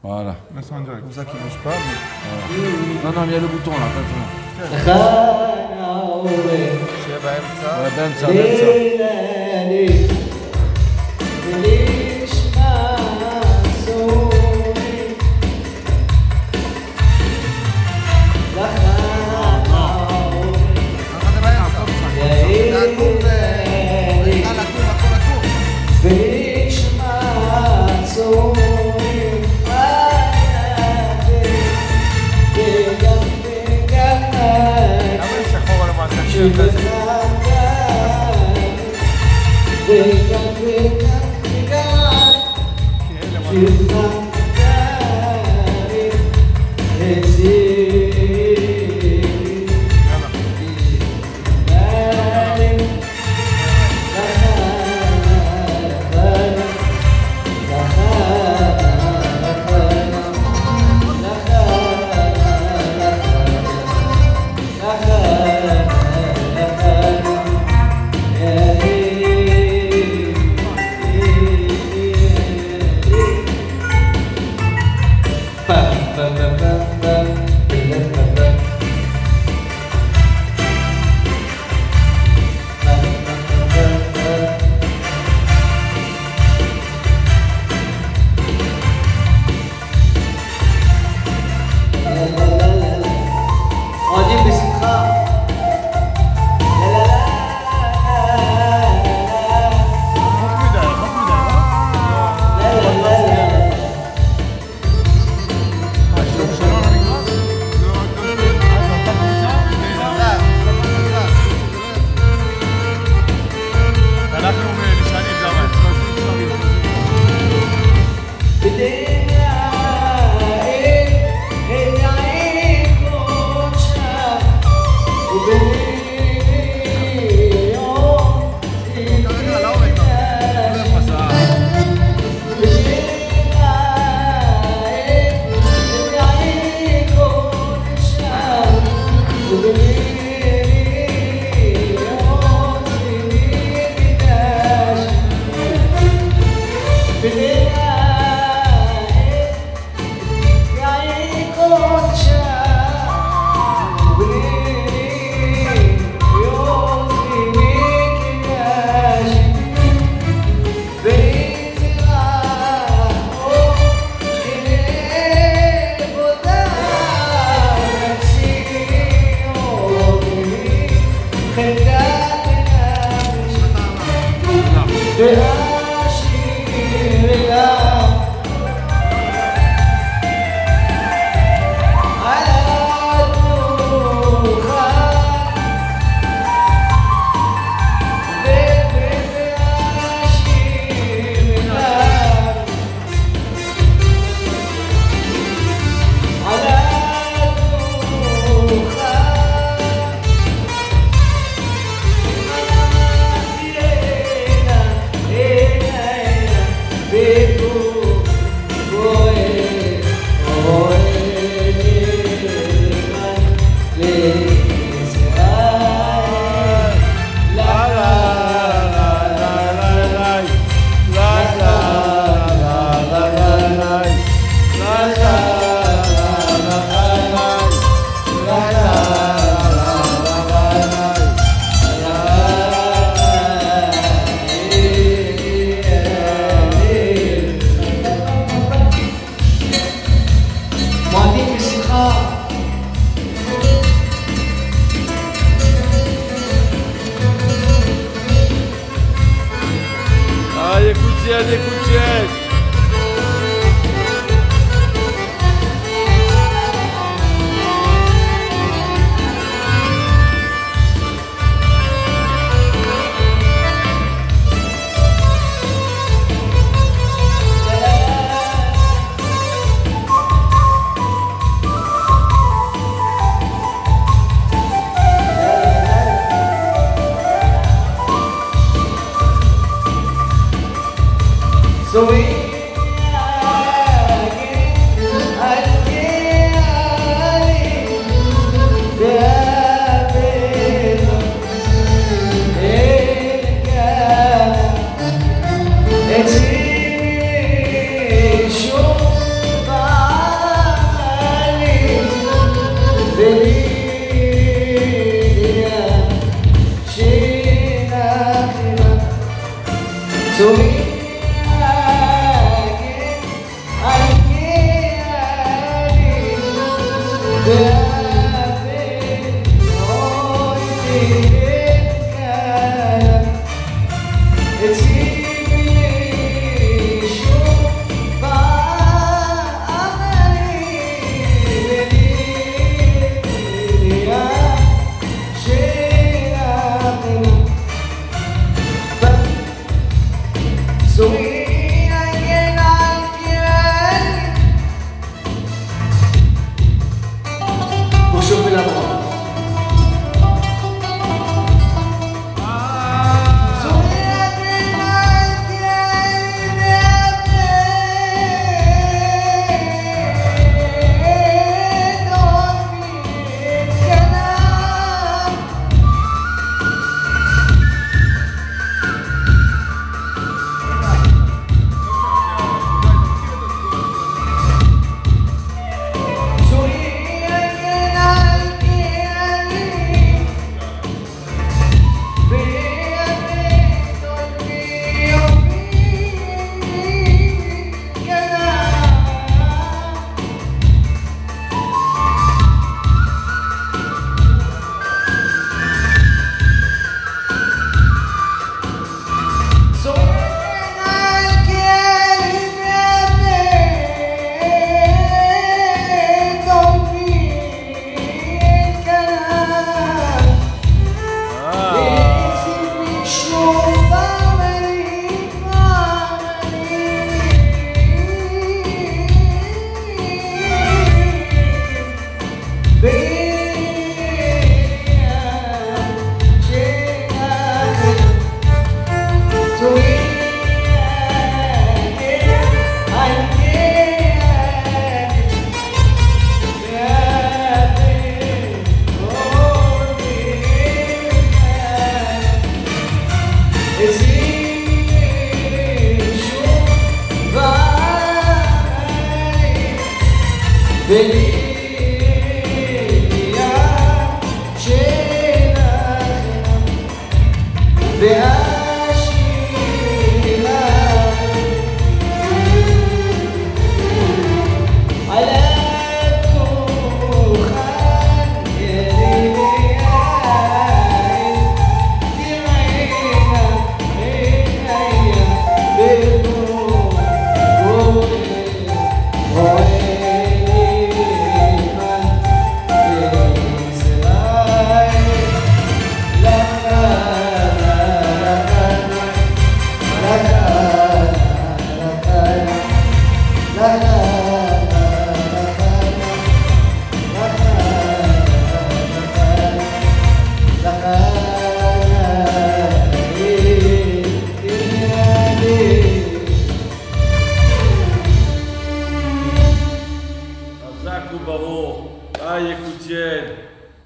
Voilà. Laisse en direct. Comme ça qui bouge pas. Mais... Non, non, il y a le bouton là, attention. Ouais, ben ça.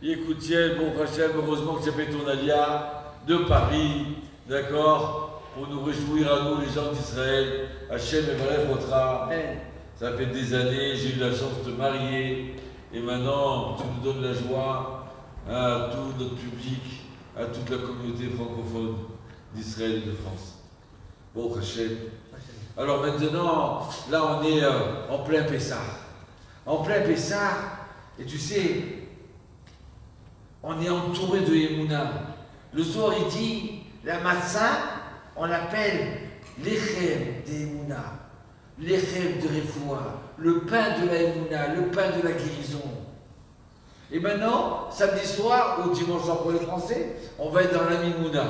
Écoutiez, bon Rachel, heureusement que j'ai fait ton alia de Paris, d'accord, pour nous réjouir à nous, les gens d'Israël. Hachem et Valère Rotra, ça fait des années, j'ai eu la chance de te marier, et maintenant tu nous donnes la joie à tout notre public, à toute la communauté francophone d'Israël et de France. Bon Rachel. Alors maintenant, là on est en plein Pessah. En plein Pessah, et tu sais, on est entouré de Emouna. Le soir, il dit, la matzah, on l'appelle l'Echem des Emouna, l'Echem de Refoua, le pain de la Emouna, le pain de la guérison. Et maintenant, samedi soir, ou dimanche soir pour les Français, on va être dans la Mimouna.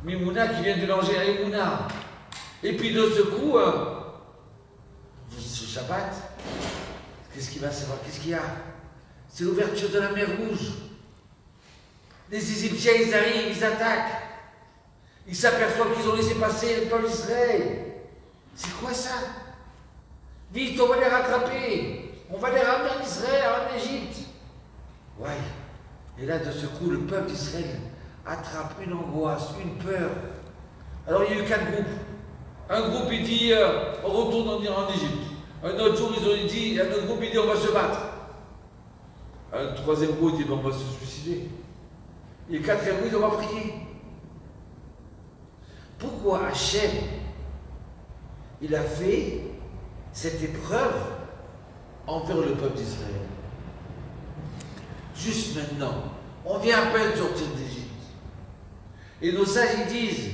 Mimouna qui vient de manger à Emouna. Et puis de ce coup, ce Shabbat, qu'est-ce qu'il va savoir? Qu'est-ce qu'il y a? C'est l'ouverture de la mer Rouge. Les Égyptiens, ils arrivent, ils attaquent. Ils s'aperçoivent qu'ils ont laissé passer le peuple d'Israël. C'est quoi ça? Vite, on va les rattraper. On va les ramener en Israël, en Égypte. Ouais. Et là, de ce coup, le peuple d'Israël attrape une angoisse, une peur. Alors, il y a eu 4 groupes. Un groupe, il dit, on retourne en Égypte. Un autre jour, ils ont dit, un autre groupe, il dit, on va se battre. Un troisième groupe, il dit, on va se suicider. Et le quatrième groupe, on va prier. Pourquoi Hachem, il a fait cette épreuve envers le peuple d'Israël? Juste maintenant, on vient à peine de sortir d'Égypte. Et nos sages, ils disent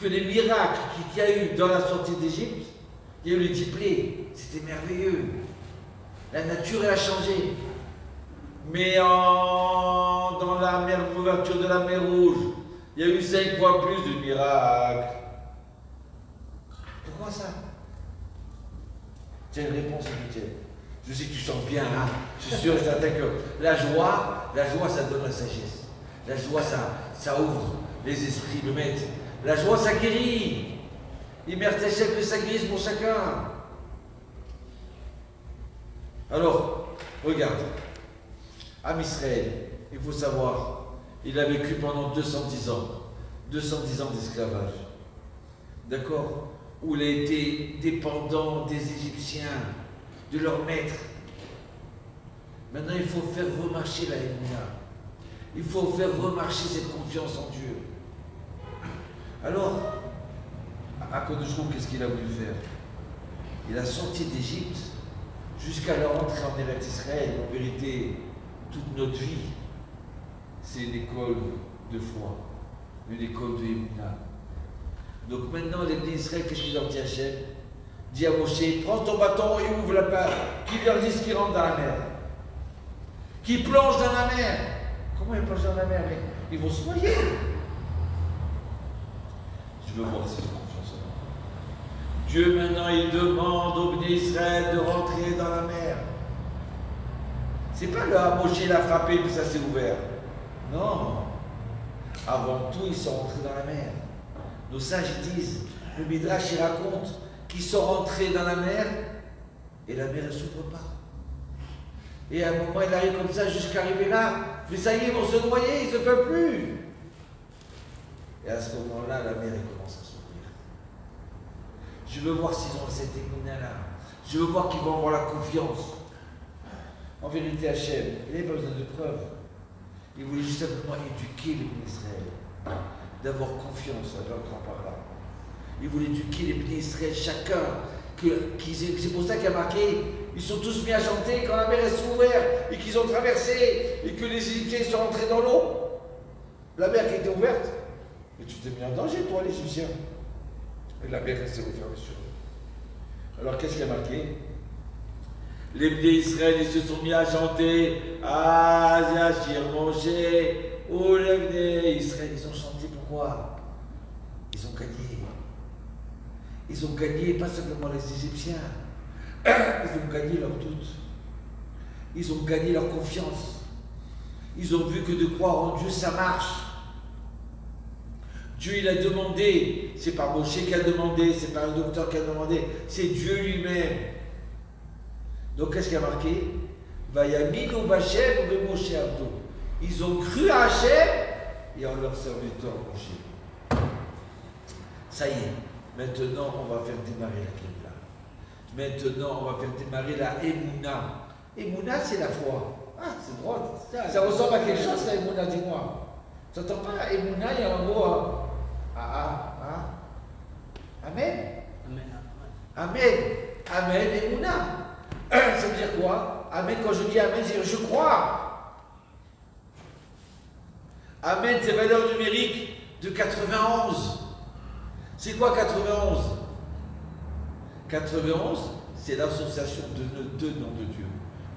que les miracles qu'il y a eu dans la sortie d'Égypte, il y a eu les 10 plaies, c'était merveilleux. La nature, elle a changé. Mais dans l'ouverture de la mer Rouge, il y a eu 5 fois plus de miracles. Pourquoi ça? Tiens, une réponse immédiate. Je sais que tu sens bien, hein? Je suis sûr et certain que la joie, ça donne la sagesse. La joie, ça ouvre les esprits, le maître. La joie, ça guérit. Il mérite que ça guérisse pour chacun. Alors, regarde. Am Israël, il faut savoir, il a vécu pendant 210 ans. 210 ans d'esclavage. D'accord? Où il a été dépendant des Égyptiens, de leur maître. Maintenant, il faut faire remarcher la Emouna. Il faut faire remarcher cette confiance en Dieu. Alors, Akadosh Baruch Hu, qu'est-ce qu'il a voulu faire? Il a sorti d'Égypte jusqu'à leur entrée en Eretz Israël. En vérité, toute notre vie, c'est une école de foi, une école de Emouna. Donc maintenant, les bénis d'Israël, qu'est-ce qu'il leur dit Hachem? Dis à Moshe, prends ton bâton et ouvre la part. Qui leur dise qu'ils rentrent dans la mer? Qui plongent dans la mer? Comment ils plongent dans la mer? Ils vont se noyer. Je veux voir si j'ai confiance en moi. Dieu maintenant, il demande aux bénis d'Israël de rentrer dans la mer. C'est pas le Moshe l'a frappé puis ça s'est ouvert. Non. Avant tout, ils sont rentrés dans la mer. Nos sages disent, le Midrash il raconte qu'ils sont rentrés dans la mer et la mer ne s'ouvre pas. Et à un moment, il arrive comme ça jusqu'à arriver là. Mais ça y est, ils vont se noyer, ils ne peuvent plus. Et à ce moment-là, la mer elle commence à s'ouvrir. Je veux voir s'ils ont cette émouna-là. Je veux voir qu'ils vont avoir la confiance. En vérité, Hachem, il n'avait pas besoin de preuves. Il voulait juste simplement éduquer les bénis Israël, d'avoir confiance à leur grand-parent. Il voulait éduquer les bénis Israël, chacun. C'est pour ça qu'il y a marqué, ils sont tous mis à chanter quand la mer s'est ouverte et qu'ils ont traversé et que les Égyptiens sont rentrés dans l'eau. La mer qui était ouverte. Mais tu t'es mis en danger, toi, l'Égyptien. Et la mer s'est refermée sur eux. Alors qu'est-ce qu'il y a marqué? Les bénis Israël, ils se sont mis à chanter. Ah, Zachir, Moshe, oh les bénis Israël, ils ont chanté pourquoi? Ils ont gagné. Ils ont gagné pas simplement les Égyptiens, ils ont gagné leur doute, ils ont gagné leur confiance, ils ont vu que de croire en Dieu ça marche. Dieu il a demandé, c'est pas Moshe qui a demandé, c'est pas un docteur qui a demandé, c'est Dieu lui-même. Donc qu'est-ce qu'il y a marqué? Vayaminu B'Hashem ou Moshe Abdo. Ils ont cru à Hachem et en leur serviteur Moshe. Ça y est. Maintenant, on va faire démarrer la Kibla. Maintenant, on va faire démarrer la Emouna. Emouna, c'est la foi. Ah, c'est drôle. Ça ressemble à quelque chose, la Emouna, dis-moi. Tu n'entends pas, Emouna, il y a un mot. Amen. Amen. Amen, Emouna. Ça veut dire quoi? Amen, quand je dis Amen, c'est je crois. Amen, c'est valeur numérique de 91. C'est quoi 91? 91, c'est l'association de deux noms de Dieu.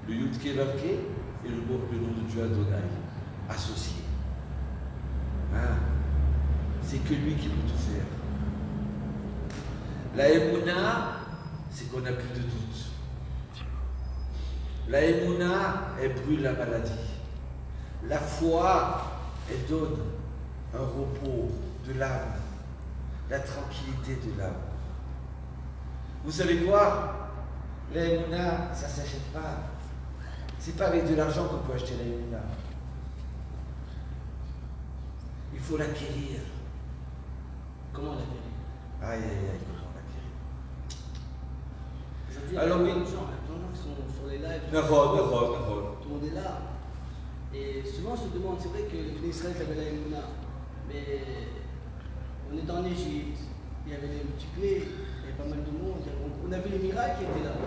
Le Yud-Ké Vav-Ké et le nom de Dieu Adonai. Associés. Hein? C'est que lui qui peut tout faire. La Emouna, c'est qu'on n'a plus de doute. La Emouna, elle brûle la maladie. La foi, elle donne un repos de l'âme. La tranquillité de l'âme. Vous savez quoi? La Emouna, ça ne s'achète pas. C'est pas avec de l'argent qu'on peut acheter la Emouna. Il faut l'acquérir. Comment l'acquérir? Aïe, aïe, aïe, comment l'acquérir? Aujourd'hui, alors oui. Il y a des gens qui sont sur les lives. D'accord. Tout le monde est là. Et souvent on se demande, c'est vrai que l'Israël avait la Emouna, mais on est en Égypte, il y avait des multipliés, il y avait pas mal de monde, on a vu les miracles qui étaient là.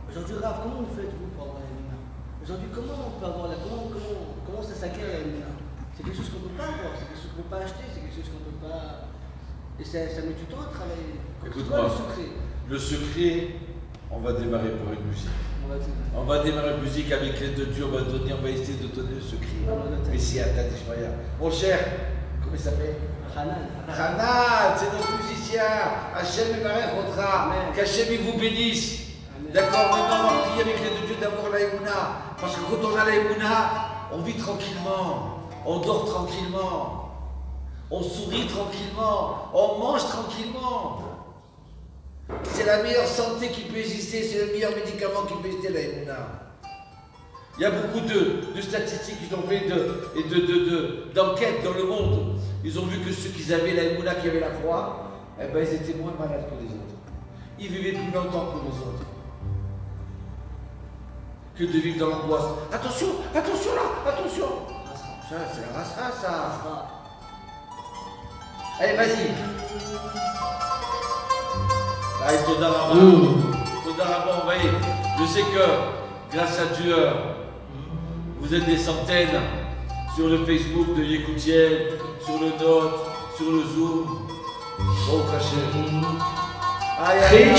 Aujourd'hui, Rav, comment vous faites vous pour avoir la Emouna? Aujourd'hui, comment on peut avoir la comment ça s'acquiert la Emouna? C'est quelque chose qu'on ne peut pas avoir, c'est quelque chose qu'on ne peut pas acheter, c'est quelque chose qu'on ne peut pas. Et ça met du temps à travailler. C'est quoi le secret? Le secret, on va démarrer par une musique. On va démarrer une musique avec l'aide de Dieu, on va essayer de donner le secret. Mais si, attends, mon cher, comment il s'appelle? Hanan, c'est notre musicien. Hachem qu'Hachem vous bénisse. D'accord, maintenant on va prier avec l'aide de Dieu d'avoir la Emouna. Parce que quand on a la Emouna, on vit tranquillement, on dort tranquillement, on sourit tranquillement, on mange tranquillement. C'est la meilleure santé qui peut exister, c'est le meilleur médicament qui peut exister, la Emouna. Il y a beaucoup de statistiques qui ont fait d'enquêtes dans le monde. Ils ont vu que ceux qui avaient la Emouna, qui avaient la foi, eh ben, ils étaient moins malades que les autres. Ils vivaient plus longtemps que les autres. Que de vivre dans l'angoisse. Attention, attention là, attention. Ça, c'est la race, ça. Allez, vas-y. Allez, Todarabon, voyez. Je sais que, grâce à Dieu, vous êtes des centaines sur le Facebook de Yekoutiel, sur le Note, sur le Zoom. Oh, cachez. Aïe, aïe,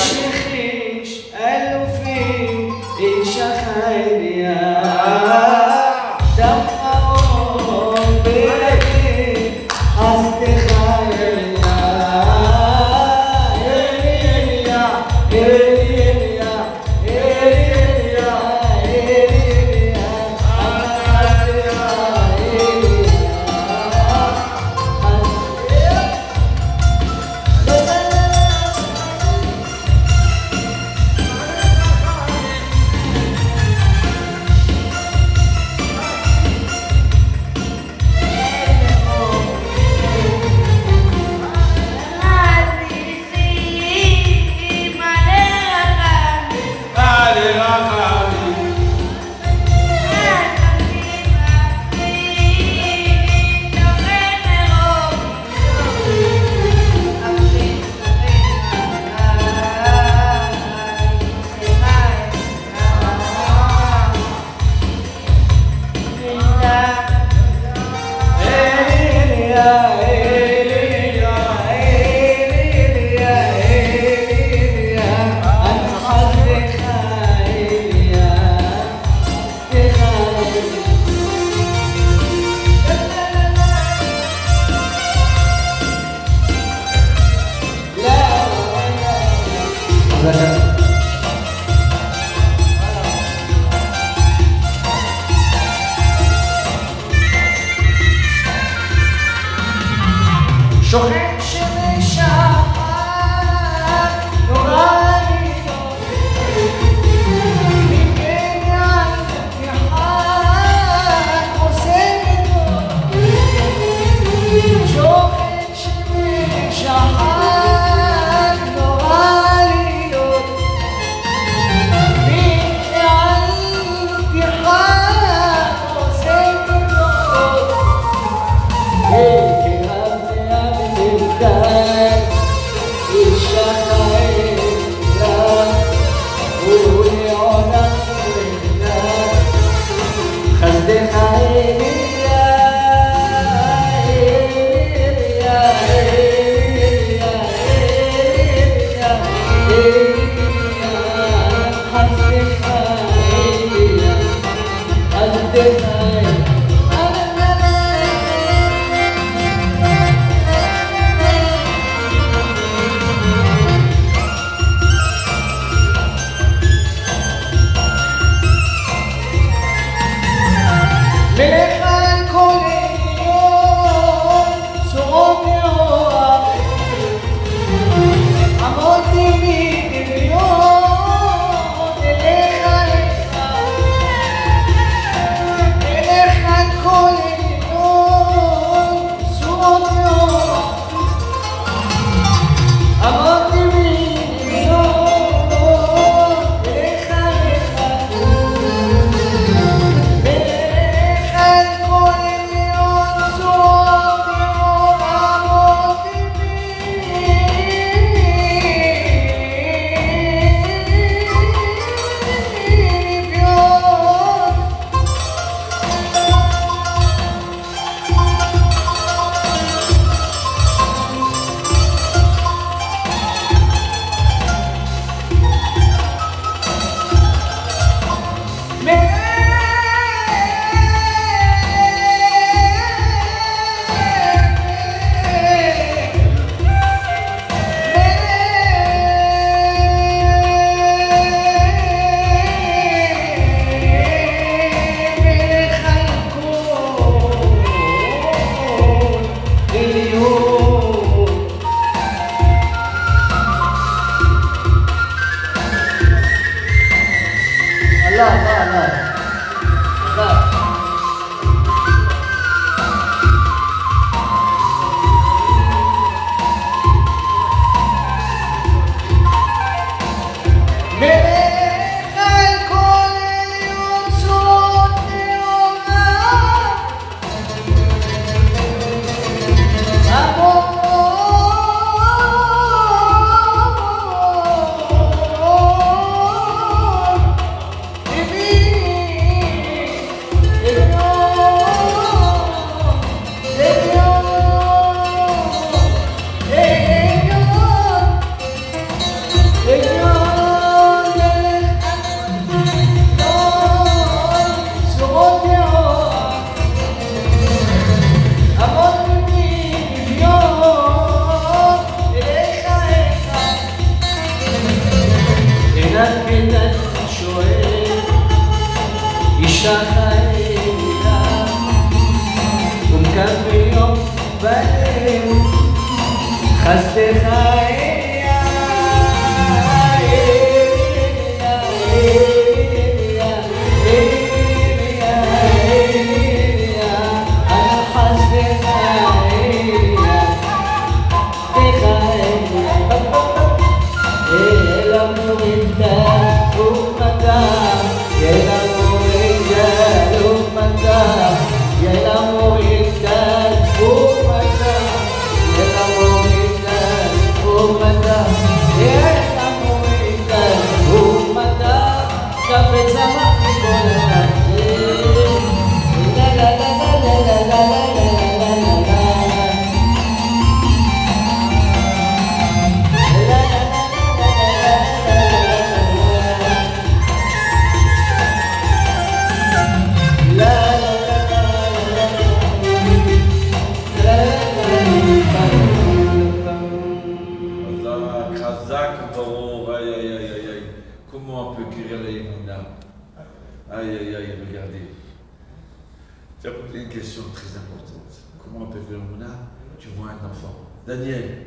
Daniel,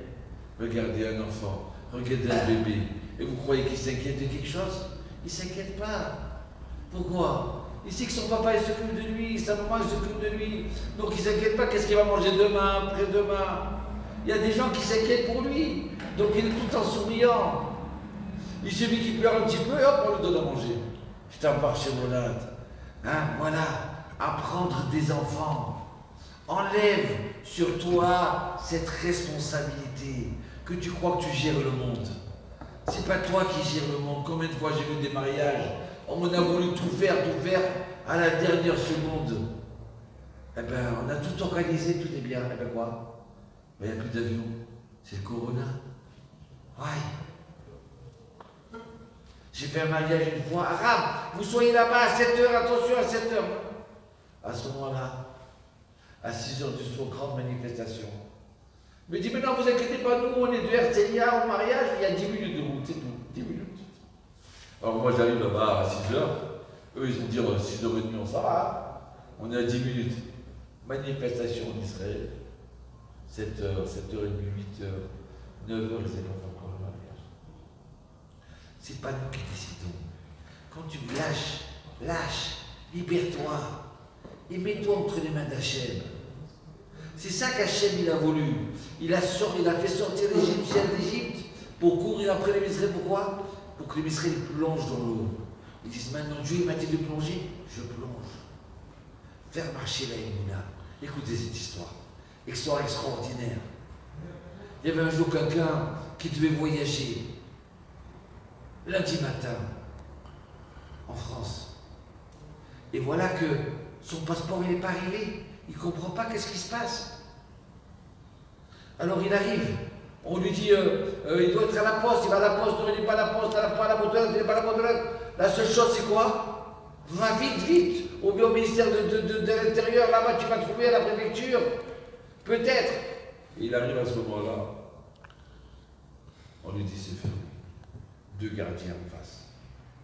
regardez un enfant, regardez un bébé, et vous croyez qu'il s'inquiète de quelque chose? Il ne s'inquiète pas. Pourquoi? Il sait que son papa il s'occupe de lui, sa maman il s'occupe de lui, donc il ne s'inquiète pas qu'est-ce qu'il va manger demain, après-demain. Il y a des gens qui s'inquiètent pour lui, donc il est tout le temps souriant. Il suffit qu'il pleure un petit peu et hop, on lui donne à manger. Je t'en parle chez Molade. Hein, voilà, apprendre des enfants. Enlève sur toi cette responsabilité que tu crois que tu gères le monde. C'est pas toi qui gères le monde. Combien de fois j'ai vu des mariages, on a voulu tout faire à la dernière seconde. Eh ben, on a tout organisé, tout est bien. Eh ben quoi? Il n'y a plus d'avion. C'est le corona. Ouais. J'ai fait un mariage une fois. Arabe, vous soyez là-bas à 7h, attention à 7h. À ce moment-là, à 6h du soir, grande manifestation. Mais dis, mais non, vous inquiétez pas, nous, on est de RTIA au mariage, il y a 10 minutes de route, c'est tout. 10 minutes. Alors moi, j'arrive là-bas à 6h. Eux, ils vont dire 6h30, on s'en va. On est à 10 minutes. Manifestation en Israël. 7h, 7h30, 8h, 9h, ils n'ont pas encore le mariage. C'est pas nous qui décidons. Quand tu lâches, libère-toi. Et mets-toi entre les mains d'Hachem. C'est ça qu'Hachem il a voulu. Il a fait sortir les Égyptiens d'Égypte pour courir après les Israéliens. Pourquoi? Pour que les Israéliens plongent dans l'eau. Ils disent maintenant Dieu m'a dit de plonger, je plonge. Faire marcher la Emouna. Écoutez cette histoire. Histoire extraordinaire. Il y avait un jour quelqu'un qui devait voyager lundi matin en France. Et voilà que son passeport n'est pas arrivé. Il ne comprend pas qu'est-ce qui se passe. Alors il arrive. On lui dit, il doit être à la poste. Il va à la poste, non, il n'est pas à la poste, il n'est pas à la motoreuse, il n'est pas à la motoreuse. La seule chose, c'est quoi? Va vite, vite. Ou bien au ministère de l'Intérieur, là-bas, tu vas trouver à la préfecture. Peut-être. Et il arrive à ce moment-là. On lui dit, c'est fermé. 2 gardiens en face.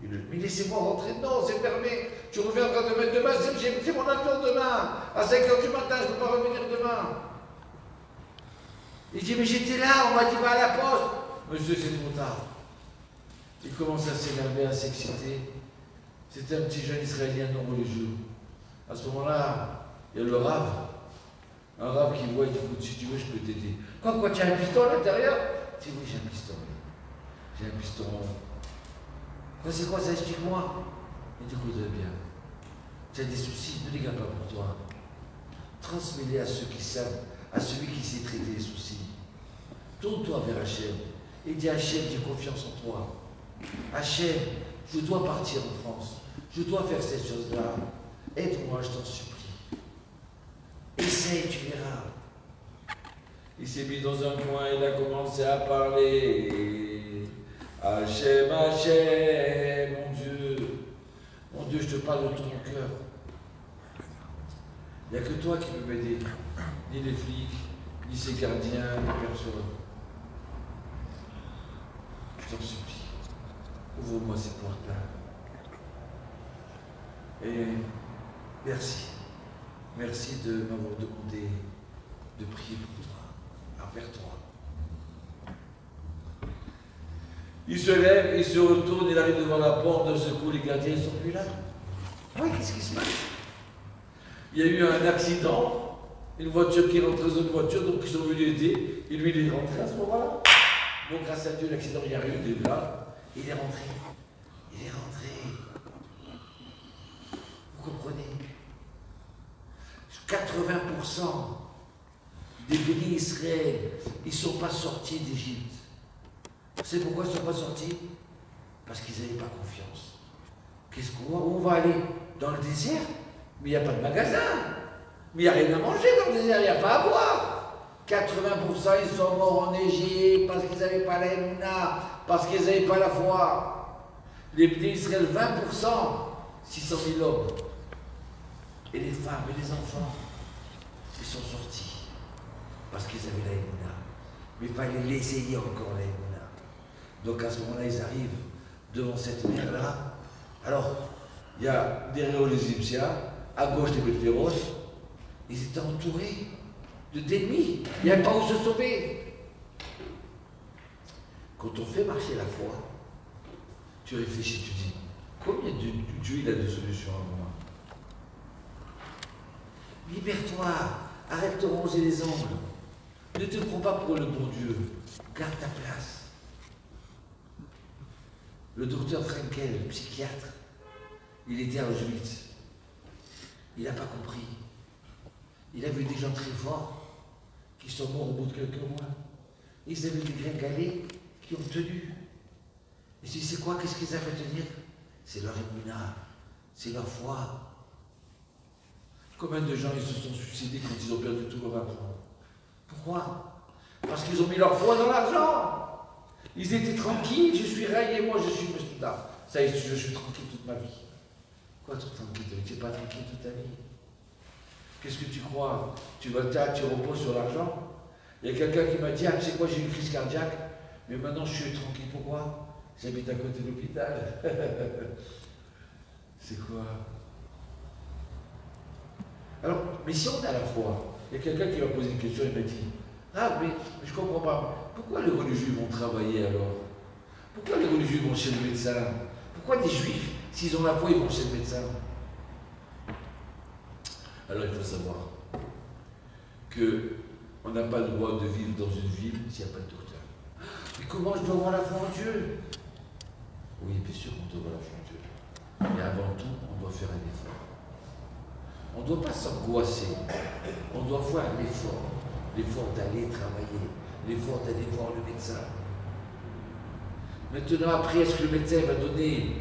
Mais laissez-moi rentrer. Non, c'est fermé. Tu reviendras demain. Demain, c'est mon avion demain. À 5h du matin, je ne peux pas revenir demain. Il dit, mais j'étais là, on m'a dit, va à la poste. Monsieur, c'est trop tard. Il commence à s'énerver, à s'exciter. C'était un petit jeune israélien non religieux. À ce moment-là, il y a le Rav. Un Rav qui voit, il dit, écoute, si tu veux, je peux t'aider. Quoi, tu as un piston à l'intérieur? Je dis, oui, j'ai un piston. J'ai un piston. Quoi, c'est quoi ça? Explique-moi. Il dit, écoute bien. Tu as des soucis, ne les garde pas pour toi. Transmets-les à ceux qui savent, à celui qui sait traiter les soucis. Tourne-toi vers Hachem et dis, Hachem, j'ai confiance en toi. Hachem, je dois partir en France. Je dois faire cette chose-là. Aide-moi, je t'en supplie. Essaye, tu verras. Il s'est mis dans un coin, il a commencé à parler. Hachem, Hachem, mon Dieu, je te parle de ton cœur. Il n'y a que toi qui peux m'aider. Ni les flics, ni ses gardiens, ni personne. Je t'en supplie. Ouvre-moi ces portes-là. Et merci. Merci de m'avoir demandé de prier pour toi, envers toi. Il se lève, il se retourne, il arrive devant la porte, d'un seul coup, les gardiens ne sont plus là. Oui, qu'est-ce qui se passe? Il y a eu un accident, une voiture qui est rentrée dans une voiture, donc ils sont venus aider, et lui il est rentré à ce moment-là. Bon, grâce à Dieu, l'accident, il y a eu, il est là, il est rentré. Il est rentré. Vous comprenez? 80% des bénis Israël, ils ne sont pas sortis d'Égypte. Vous savez pourquoi ils ne sont pas sortis? Parce qu'ils n'avaient pas confiance. Où on va aller? Dans le désert? Mais il n'y a pas de magasin. Mais il n'y a rien à manger dans le désert, il n'y a pas à boire. 80% ils sont morts en Égypte parce qu'ils n'avaient pas la Emouna, parce qu'ils n'avaient pas la foi. Les bénis Israël, 20%, 600 000 hommes. Et les femmes et les enfants, ils sont sortis parce qu'ils avaient la Emouna. Mais il fallait l'essayer encore, la Emouna. Donc à ce moment-là, ils arrivent devant cette mer-là. Alors, il y a derrière les Égyptiens, à gauche des Beth-Féros, ils étaient entourés d'ennemis. Il n'y avait pas où se sauver. Quand on fait marcher la foi, tu réfléchis, tu dis, combien de Dieu il a de solutions à moi? Libère-toi, arrête de ronger les ongles. Ne te prends pas pour le bon Dieu. Garde ta place. Le docteur Frankel, le psychiatre, il était à Auschwitz. Il n'a pas compris. Il a vu des gens très forts qui sont morts au bout de quelques mois. Ils avaient des gringalés qui ont tenu. Et tu sais quoi? Qu'est-ce qu'ils avaient à tenir? C'est leur émuna, c'est leur foi. Combien de gens ils se sont suicidés quand ils ont perdu tout leur argent? Pourquoi? Parce qu'ils ont mis leur foi dans l'argent. Ils étaient tranquilles, je suis rayé, moi je suis là. Ça y est, je suis tranquille toute ma vie. Quoi, tu es tranquille? Tu n'es pas tranquille toute ta vie. Qu'est-ce que tu crois? Tu vas tu reposes sur l'argent? Il y a quelqu'un qui m'a dit, ah, tu sais quoi, j'ai une crise cardiaque, mais maintenant je suis tranquille. Pourquoi? J'habite à côté de l'hôpital. C'est quoi? Alors, mais si on a la foi, il y a quelqu'un qui m'a posé une question, il m'a dit, ah, mais je ne comprends pas, pourquoi les religieux vont travailler alors? Pourquoi les religieux vont chez le médecin? Pourquoi des juifs, s'ils ont la foi, ils vont chez le médecin? Alors il faut savoir qu'on n'a pas le droit de vivre dans une ville s'il n'y a pas de docteur. Mais comment je dois avoir la foi en Dieu? Oui, bien sûr qu'on doit avoir la foi en Dieu. Mais avant tout, on doit faire un effort. On ne doit pas s'angoisser. On doit faire l'effort. L'effort d'aller travailler. L'effort d'aller voir le médecin. Maintenant, après, est-ce que le médecin va donner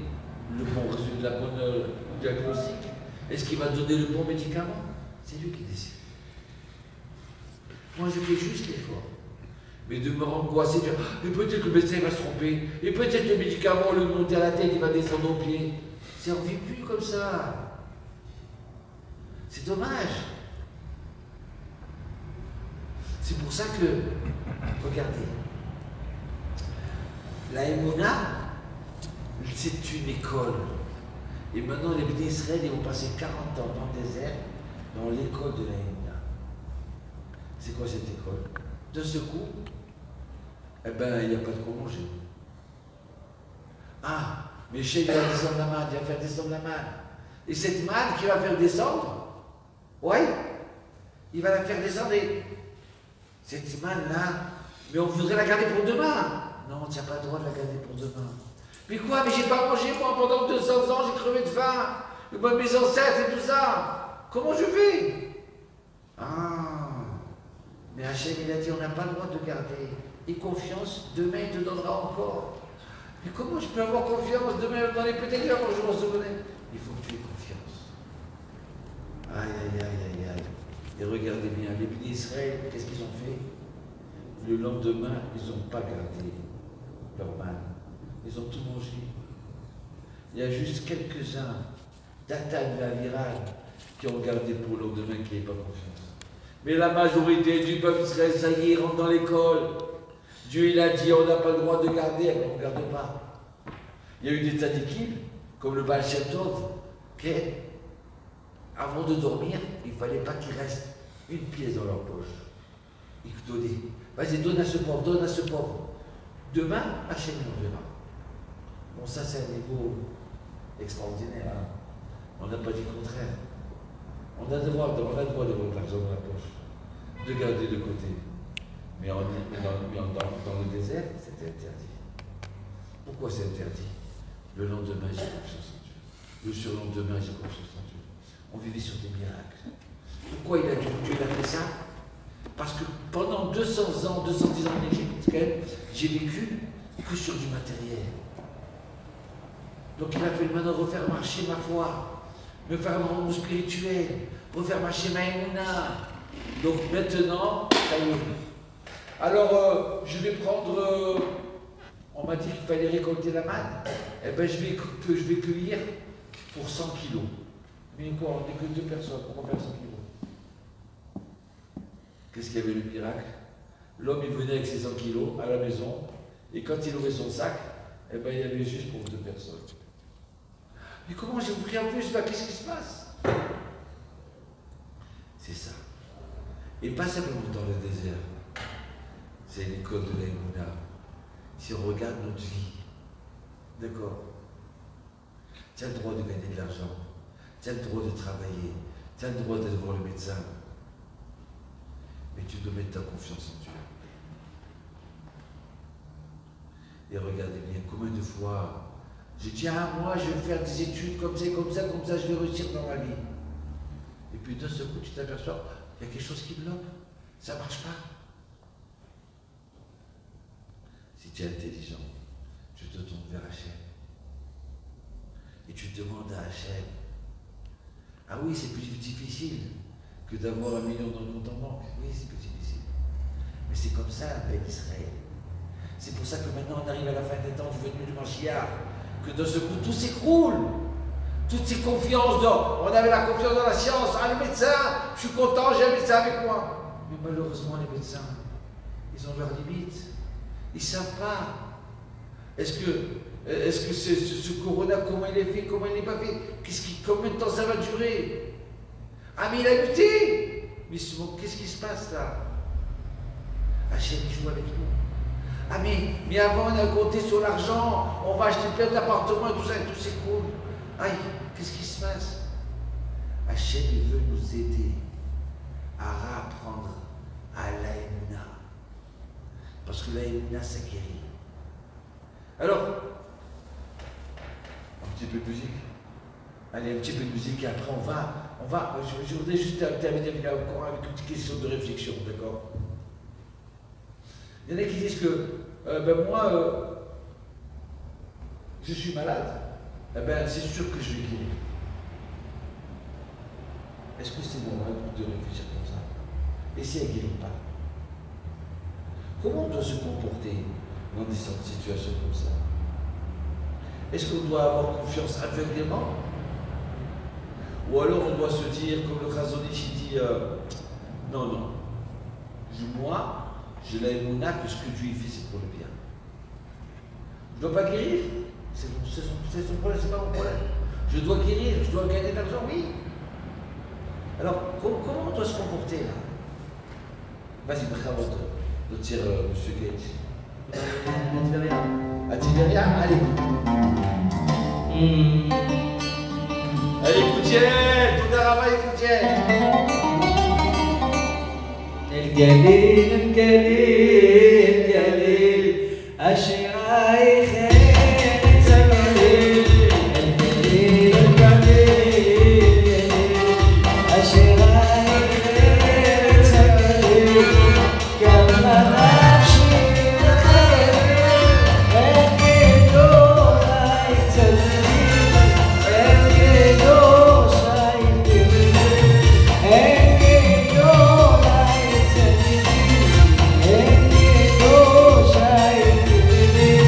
le bon résultat, la bonne diagnostic? Est-ce qu'il va donner le bon médicament? C'est lui qui décide. Moi, je fais juste l'effort. Mais de me angoisser, de dire, mais peut-être que le médecin va se tromper, et peut-être le médicament, au lieu de monter à la tête, il va descendre aux pieds. On ne vit plus comme ça. C'est dommage. C'est pour ça que, regardez, la Emouna, c'est une école. Et maintenant, les bénis Israël, ils vont passer 40 ans dans le désert, dans l'école de la Emouna. C'est quoi cette école? De ce coup, eh ben, il n'y a pas de quoi manger. Ah, Mais Hachem, il va descendre la manne, il va faire descendre la manne. Et cette manne qu'il va faire descendre, ouais, il va la faire descendre. Et cette manne-là, mais on voudrait la garder pour demain. Non, tu n'as pas le droit de la garder pour demain. Mais quoi? Mais j'ai pas mangé moi pendant 200 ans, j'ai crevé de faim. Moi, mes ancêtres et tout ça. Comment je fais? Ah, mais Hachem, il a dit, on n'a pas le droit de garder. Et confiance, demain, il te donnera encore. Mais comment je peux avoir confiance? Demain, dans les peut-être heures, je m'en souvenais. Il faut que tu aies confiance. Aïe, aïe, aïe, aïe, aïe. Et regardez bien, les bénis d'Israël, qu'est-ce qu'ils ont fait? Le lendemain, ils n'ont pas gardé leur manne. Ils ont tout mangé. Il y a juste quelques-uns d'Atan de Aviral qui ont gardé pour le lendemain, qui n'avaient pas confiance. Mais la majorité du peuple Israël, ça y est, rentre dans l'école. Dieu, il a dit, on n'a pas le droit de garder, on ne garde pas. Il y a eu des tzadikim, comme le Baal Shem Tov, qui, avant de dormir, il ne fallait pas qu'il reste une pièce dans leur poche. Il faut donner. Vas-y, donne à ce pauvre, donne à ce pauvre. Demain, Hachem nous verra. Bon, ça, c'est un niveau extraordinaire. Hein. On n'a pas dit le contraire. On a le droit d'avoir l'argent dans la poche, de garder de côté. Mais dans le désert, c'était interdit. Pourquoi c'est interdit? Le lendemain, j'ai confiance en Dieu. Le surlendemain, j'ai confiance en Dieu. On vivait sur des miracles. Pourquoi il a dit Dieu a fait ça? Parce que pendant 200 ans, 210 ans en Égypte, j'ai vécu que sur du matériel. Donc il a fait maintenant refaire marcher ma foi, me faire mon spirituel, refaire marcher ma émouna. Donc maintenant, ça y est. Alors, je vais prendre, on m'a dit qu'il fallait récolter la manne, eh bien je vais cueillir pour 100 kilos. Mais quoi, on n'est que 2 personnes, pourquoi faire 100 kilos? Qu'est-ce qu'il y avait le miracle? L'homme, il venait avec ses 100 kilos à la maison, et quand il ouvrait son sac, eh bien il y avait juste pour 2 personnes. Mais comment j'ai pris en plus là, qu'est-ce qui se passe? C'est ça. Et pas simplement dans le désert. C'est l'école de l'Aïmouna. Si on regarde notre vie, d'accord? Tu as le droit de gagner de l'argent, tu as le droit de travailler, tu as le droit d'aller voir le médecin. Mais tu dois mettre ta confiance en Dieu. Et regardez bien, combien de fois j'ai dit, ah, moi je vais faire des études comme ça, je vais réussir dans ma vie. Et puis d'un seul coup, tu t'aperçois, il y a quelque chose qui bloque, ça ne marche pas. Si tu es intelligent, tu te tournes vers Hachem. Et tu demandes à Hachem. Ah oui, c'est plus difficile que d'avoir 1 million dans le compte en banque. Oui, c'est plus difficile. Mais c'est comme ça, la paix d'Israël. C'est pour ça que maintenant on arrive à la fin des temps du venu du Mashiach, que de ce coup tout s'écroule. Toutes ces confiances, on avait la confiance dans la science. Ah, les médecins, je suis content, j'ai un médecin avec moi. Mais malheureusement, les médecins, ils ont leurs limites. Ils ne savent pas. Est-ce que ce corona, comment il est fait, comment il n'est pas fait, combien de temps ça va durer? Ah, mais il a lutté. Mais qu'est-ce qui se passe là? Hachem, il joue avec nous. Ah, mais avant, on a compté sur l'argent, on va acheter plein d'appartements et tout ça, et tout s'écroule. Aïe, qu'est-ce qui se passe? Hachem, il veut nous aider à apprendre à l'Aïmouna. Parce que l'Aïmouna, ça guérit. Alors, un petit peu de musique. Allez, un petit peu de musique et après je voudrais juste terminer avec une petite question de réflexion, d'accord? Il y en a qui disent que moi, je suis malade, eh ben, c'est sûr que je vais guérir. Est-ce que c'est normal de réfléchir comme ça? Et si elle ne guérit pas? Comment on doit se comporter dans des situations comme ça? Est-ce qu'on doit avoir confiance aveuglément? Ou alors on doit se dire, comme le Khazonich dit, non, moi, j'ai l'Aïmouna que ce que Dieu fait, c'est pour le bien. Je ne dois pas guérir, c'est son problème, c'est pas mon problème. Je dois guérir, je dois gagner de l'argent, oui. Alors, comment on doit se comporter là? Vas-y, bravo, de M. Gage. À Tibéria, allez. Allez, Koutiel, tout à travail, Koutiel. الجليل الجليل الجليل أشعاي خير الجليل الجليل الجليل أشعاي خير الجليل كما نمشي الخير الجدو راي تبديل الجدو شاي تبديل الجدو راي تبديل الجدو شاي تبديل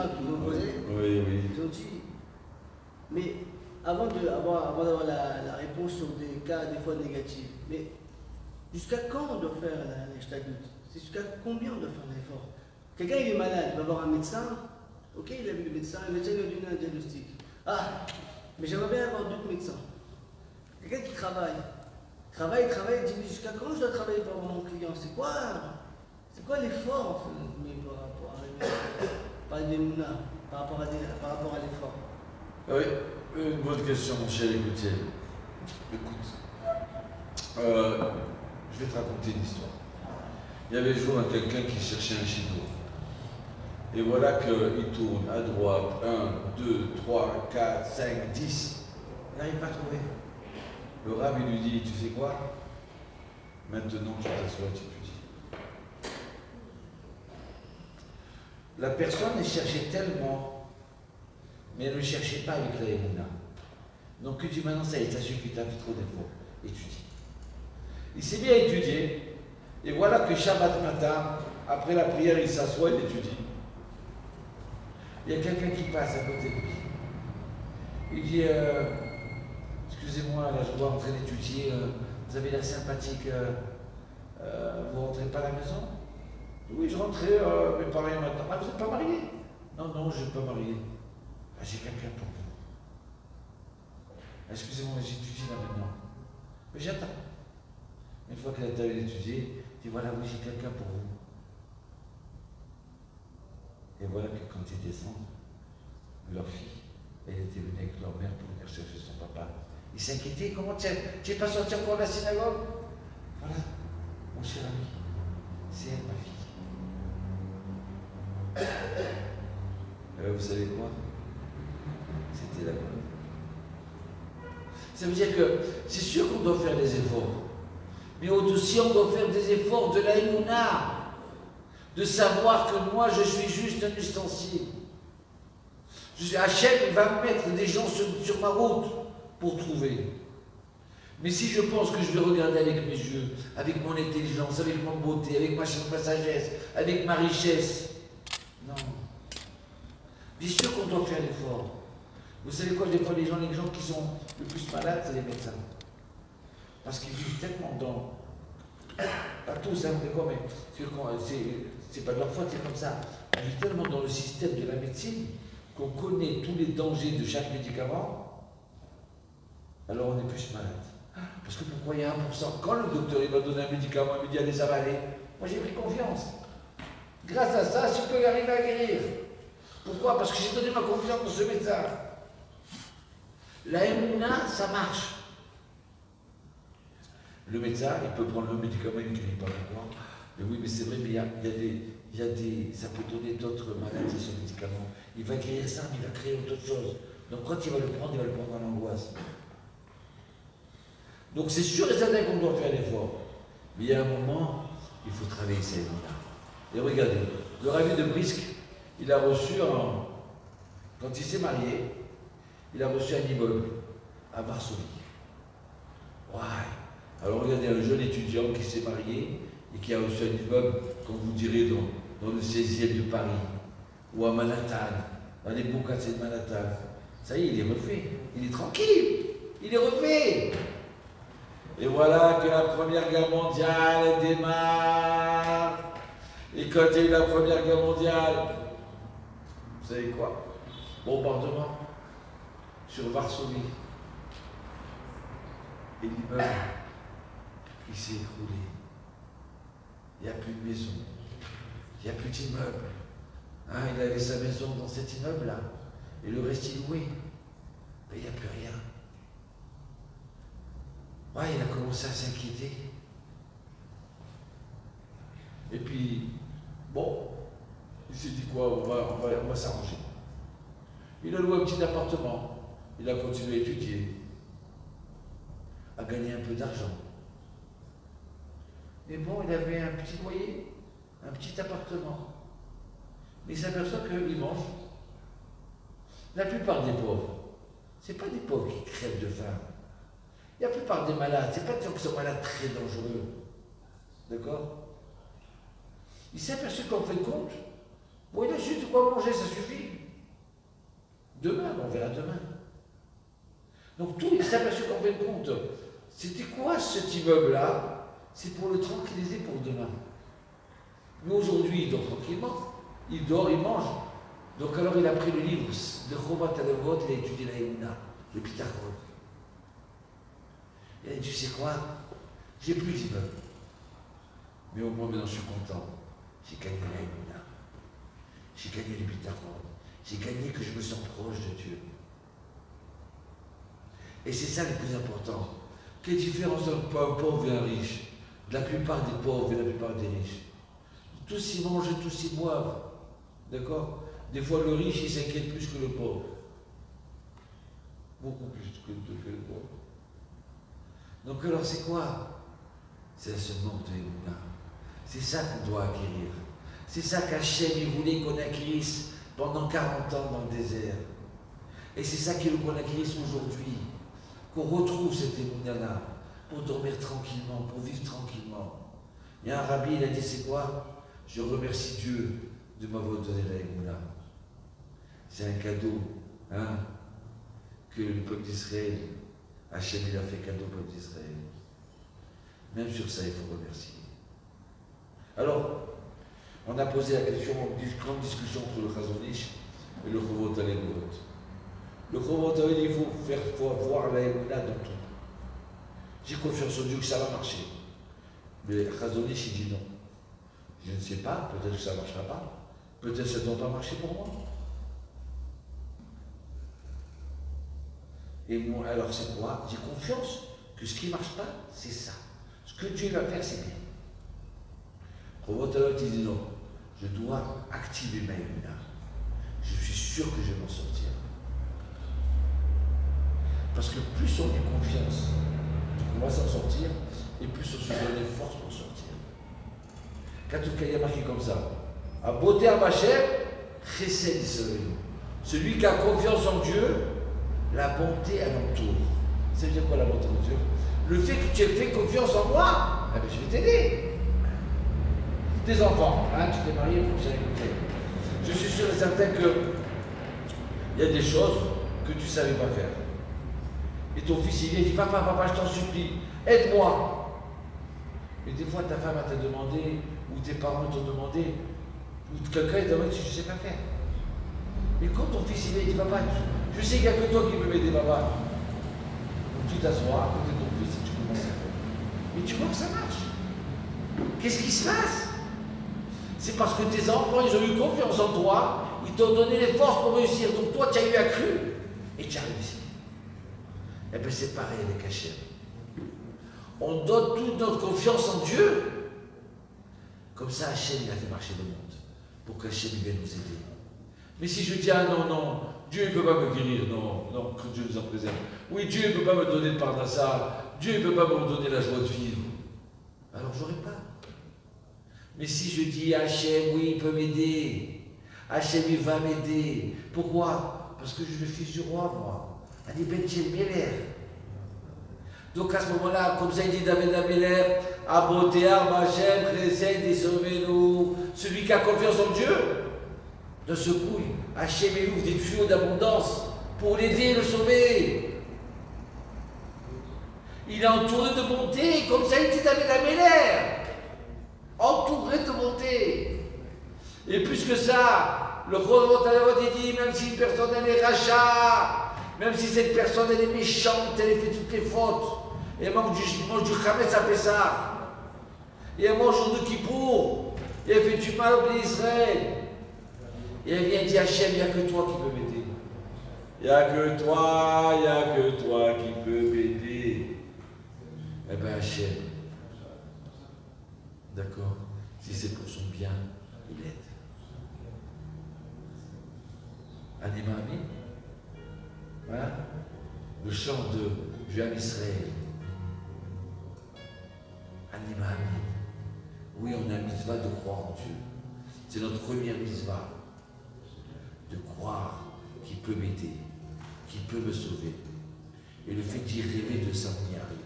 qui m'ont posée. Oui, oui. Ils ont dit, mais avant d'avoir la réponse sur des cas des fois négatifs, mais jusqu'à quand on doit faire la Shtadlut? C'est jusqu'à combien on doit faire l'effort? Quelqu'un il est malade, il va voir un médecin, ok, il a vu le médecin lui a donné un diagnostic. Ah, mais j'aimerais bien avoir d'autres médecins. Quelqu'un qui travaille, il dit, mais jusqu'à quand je dois travailler pour avoir mon client? C'est quoi l'effort en fait, mais par rapport à l'Emouna, par rapport à l'effort? Oui, une bonne question, mon cher écoutier. Écoute, je vais te raconter une histoire. Il y avait un jour quelqu'un qui cherchait un chido. Et voilà qu'il tourne à droite, 1, 2, 3, 4, 5, 10. Il n'arrive pas à trouver. Le rab, il lui dit, tu sais quoi? Maintenant, tu t'assois, tu étudies. La personne, elle cherchait tellement, mais elle ne cherchait pas avec la Emouna. Donc, il dit maintenant, ça y est, ça suffit, tu as fait trop d'efforts. Étudie. Il s'est mis à étudier, et voilà que Shabbat matin, après la prière, il s'assoit et il étudie. Il y a quelqu'un qui passe à côté de lui. Il dit excusez-moi, là je dois entrer d'étudier, vous avez l'air sympathique, vous ne rentrez pas à la maison? Oui, je rentrais, mais pareil maintenant. Ah, vous n'êtes pas marié? Non, non, je ne suis pas marié. Ah, j'ai quelqu'un pour vous. Excusez-moi, mais j'étudie là maintenant. Mais j'attends. Une fois qu'il a terminé d'étudier, il dit voilà, oui, j'ai quelqu'un pour vous. Et voilà que quand ils descendent, leur fille, elle était venue avec leur mère pour venir chercher son papa. Il s'inquiétait, comment tu n'es pas sorti encore de la synagogue? Voilà, mon cher ami, c'est elle, ma fille. Vous savez quoi? C'était la bonne. Ça veut dire que c'est sûr qu'on doit faire des efforts, mais aussi on doit faire des efforts de la Emouna, de savoir que moi je suis juste un ustensile. Hachem va me mettre des gens sur ma route pour trouver. Mais si je pense que je vais regarder avec mes yeux, avec mon intelligence, avec mon beauté, avec ma sagesse, avec ma richesse, non. Bien sûr qu'on doit faire l'effort. Vous savez quoi, des fois les gens qui sont le plus malades, c'est les médecins. Parce qu'ils vivent tellement dans... Pas tous, hein, d'accord, mais c'est pas de leur faute, c'est comme ça. Ils vivent tellement dans le système de la médecine qu'on connaît tous les dangers de chaque médicament, alors on est plus malade. Parce que pourquoi il y a 1%? Quand le docteur il va donner un médicament, il me dit allez, ça va aller. Moi j'ai pris confiance. Grâce à ça, je peux arriver à guérir. Pourquoi? Parce que j'ai donné ma confiance dans ce médecin. La Emouna, ça marche. Le médecin, il peut prendre le médicament, il ne guérit pas pourquoi. Mais oui, mais c'est vrai, mais il y a des, ça peut donner d'autres maladies, ce médicament. Il va guérir ça, mais il va créer autre chose. Donc quand il va le prendre en angoisse. Donc c'est sûr et certain qu'on doit faire l'effort. Mais il y a un moment, il faut travailler ses Emouna. Et regardez, le Ravi de Brisk, il a reçu, quand il s'est marié, il a reçu un immeuble à Varsovie. Ouais. Alors regardez, un jeune étudiant qui s'est marié et qui a reçu un immeuble, comme vous direz, dans le 16e de Paris, ou à Manhattan, dans les beaux quartiers de Manhattan. Ça y est, il est refait. Il est tranquille. Il est refait. Et voilà que la Première Guerre mondiale démarre. Et quand il y a eu la Première Guerre mondiale, vous savez quoi? Bombardement sur Varsovie. Et l'immeuble, il s'est écroulé. Il n'y a plus de maison. Il n'y a plus d'immeuble. Hein, il avait sa maison dans cet immeuble-là. Et le reste, il louait. Mais il n'y a plus rien. Ouais, il a commencé à s'inquiéter. Et puis, bon, il s'est dit quoi, on va s'arranger. Il a loué un petit appartement. Il a continué à étudier, à gagner un peu d'argent. Mais bon, il avait un petit loyer, un petit appartement. Mais il s'aperçoit qu'il mange. La plupart des pauvres, ce n'est pas des pauvres qui crèvent de faim. La plupart des malades, ce n'est pas des gens qui sont malades très dangereux. D'accord? Il s'est aperçu qu'en fin de compte, bon, il a juste de quoi manger, ça suffit. Demain, on verra demain. Donc tout il s'est aperçu qu'en fin de compte, c'était quoi cet immeuble-là? C'est pour le tranquilliser pour demain. Mais aujourd'hui, il dort tranquillement. Il dort, il mange. Donc alors il a pris le livre de Chovat Halevot, il a étudié la Emouna, le Pitachon. Il a dit, tu sais quoi? J'ai plus d'immeuble. Mais au moins maintenant je suis content. J'ai gagné la Emouna. J'ai gagné le Pitachon. J'ai gagné que je me sens proche de Dieu. Et c'est ça le plus important. Quelle différence entre un pauvre et un riche? La plupart des pauvres et la plupart des riches. Tous y mangent et tous y boivent. D'accord? Des fois le riche il s'inquiète plus que le pauvre. Beaucoup plus que le pauvre. Donc alors c'est quoi? C'est ce manque de Emouna. C'est ça qu'on doit acquérir. C'est ça qu'Hachem il voulait qu'on acquérisse pendant 40 ans dans le désert. Et c'est ça qu'il veut qu'on acquérisse aujourd'hui. Qu'on retrouve cette Emouna-là pour dormir tranquillement, pour vivre tranquillement. Il y a un rabbi, il a dit, c'est quoi? Je remercie Dieu de m'avoir donné la Emouna. C'est un cadeau, hein, que le peuple d'Israël, Hachem, il a fait cadeau au peuple d'Israël. Même sur ça, il faut remercier. Alors, on a posé la question, une grande discussion entre le Chazon Ish et le Chovot Halevot. Le Chovot Halevot, il faut voir la Emouna dans tout. J'ai confiance en Dieu que ça va marcher. Mais Chazon Ish, il dit non. Je ne sais pas, peut-être que ça ne marchera pas. Peut-être que ça ne doit pas marcher pour moi. Et moi, alors c'est quoi? J'ai confiance que ce qui ne marche pas, c'est ça. Ce que Dieu va faire, c'est bien. Chovot Halevot, il dit non. Je dois activer ma Emouna. Je suis sûr que je vais m'en sortir. Parce que plus on a confiance qu'on va s'en sortir, et plus on se donne des forces pour sortir. Quand il y a marqué comme ça, à beauté à ma chair, chesed Israël. Celui qui a confiance en Dieu, la bonté alentour. Ça veut dire quoi la bonté alentour? Le fait que tu aies fait confiance en moi, eh bien, je vais t'aider. Tes enfants, hein, tu t'es marié, il faut que j'aille écouter. Je suis sûr et certain qu'il y a des choses que tu ne savais pas faire. Et ton fils, il vient et dit, papa, je t'en supplie, aide-moi. Et des fois, ta femme t'a demandé, ou tes parents t'ont demandé, ou quelqu'un t'a demandé si tu ne sais pas faire. Mais quand ton fils, il vient et dit, papa, je sais qu'il n'y a que toi qui peux m'aider, papa. Donc tu t'assois à côté de ton fils et tu commences à faire. Mais tu vois que ça marche. Qu'est-ce qui se passe? C'est parce que tes enfants, ils ont eu confiance en toi, ils t'ont donné les forces pour réussir. Donc toi, tu as eu accru et tu as réussi. Eh bien, c'est pareil avec Hachem. On donne toute notre confiance en Dieu. Comme ça, Hachem, il a fait marcher le monde. Pour qu'Hachem vienne nous aider. Mais si je dis, ah non, non, Dieu ne peut pas me guérir, non, non, que Dieu nous en préserve. Oui, Dieu ne peut pas me donner le parnassa, Dieu ne peut pas me donner la joie de vivre. Alors, j'aurai pas. Mais si je dis, Hachem, oui, il peut m'aider. Hachem, il va m'aider. Pourquoi? Parce que je suis le fils du roi, moi. Ani Ben Mieler. Donc à ce moment-là, comme ça il dit David Améler, Abotéar, Machem, Chesed et sauvez-nous. Celui qui a confiance en Dieu, de ce coup, Hachem il ouvre des tuyaux d'abondance pour l'aider et le sauver. Il est entouré de bonté, comme ça il dit David Améler. Entouré de bonté. Et plus que ça, le Chovot Halevot dit, même si une personne elle est rachat, même si cette personne elle est méchante, elle fait toutes les fautes, et elle mange du Chametz à Pessah, et elle mange au jour de Kippour, et elle fait du mal au pays d'Israël, et elle vient dire Hachem, il n'y a que toi qui peux m'aider. Il n'y a que toi qui peux m'aider. Eh bien Hachem, d'accord, si c'est pour son bien, il aide. Anima Ami. Hein? Le chant de Juan Israël. Anima Ami. Oui, on a une mitzvah de croire en Dieu. C'est notre première mitzvah. De croire qu'il peut m'aider, qu'il peut me sauver. Et le fait d'y rêver de ça, on y arrive.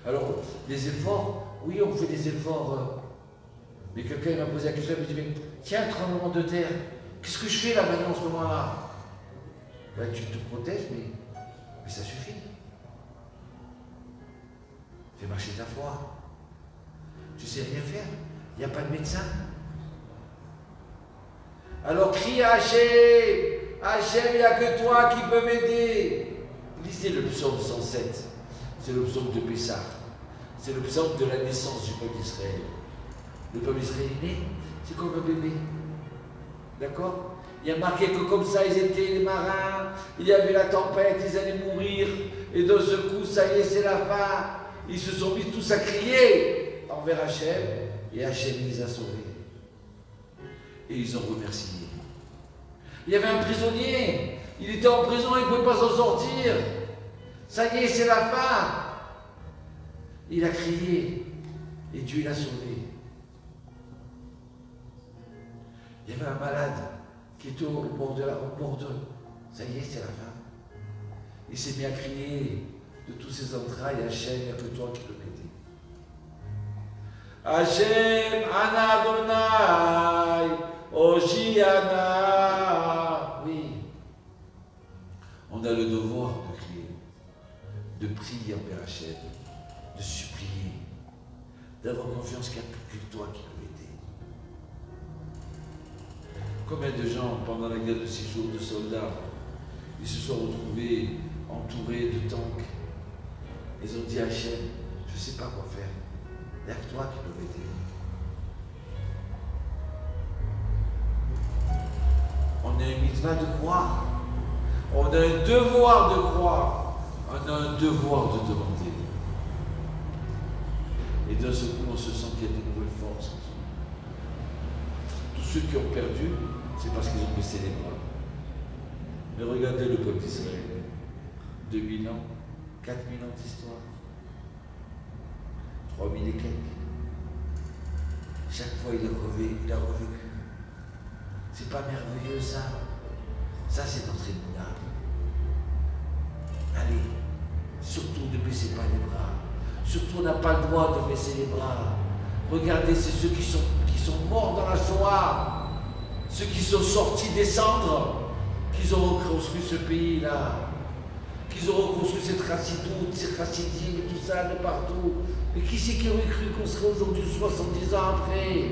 Alors, les efforts, oui, on fait des efforts, Mais quelqu'un m'a posé la question, il me dit, mais tiens, tremblement de terre, qu'est-ce que je fais là maintenant en ce moment-là? Ben, tu te protèges, mais ça suffit. Fais marcher ta foi. Tu sais rien faire. Il n'y a pas de médecin. Alors crie à Hachem. Hachem, il n'y a que toi qui peux m'aider. Lisez le psaume 107. C'est le psaume de Pessah. C'est le psaume de la naissance du peuple d'Israël. Le peuple d'Israël est né, c'est comme un bébé. D'accord? Il y a marqué que comme ça, ils étaient les marins, il y avait la tempête, ils allaient mourir, et d'un seul coup, ça y est, c'est la fin. Ils se sont mis tous à crier envers Hachem, et Hachem les a sauvés. Et ils ont remercié. Il y avait un prisonnier, il était en prison, il ne pouvait pas s'en sortir. Ça y est, c'est la fin. Il a crié, et Dieu l'a sauvé. Il y avait un malade qui était au bord de. Ça y est, c'est la fin. Il s'est mis à crier de tous ses entrailles, Hachem, il n'y a que toi qui peux m'aider. Hachem, Ana Adonai, Oshiana. Oui. On a le devoir de crier, de prier envers Hachem, de supplier, d'avoir confiance qu'il n'y a plus que toi qui peux m'aider. Combien de gens, pendant la guerre de 6 jours, de soldats, ils se sont retrouvés entourés de tanks. Ils ont dit à Hachem, je ne sais pas quoi faire. Il n'y a que toi qui peux m'aider. On a une mitzvah de croire. On a un devoir de croire. On a un devoir de demander. Et d'un seul coup, on se sent qu'il y a des nouvelles forces. Tous ceux qui ont perdu, c'est parce qu'ils ont baissé les bras. Mais regardez le peuple d'Israël. 2000 ans, 4000 ans d'histoire. 3000 et quelques. Chaque fois, il a revécu. C'est pas merveilleux, ça? Ça, c'est notre émouna. Allez, surtout ne baissez pas les bras. Surtout, on n'a pas le droit de baisser les bras. Regardez, c'est ceux qui sont morts dans la Shoah, ceux qui sont sortis des cendres, qu'ils ont reconstruit ce pays-là, qu'ils ont reconstruit cette chassidoute, cette chassidim et tout ça de partout. Mais qui c'est qui aurait cru qu'on serait aujourd'hui 70 ans après? Aïe,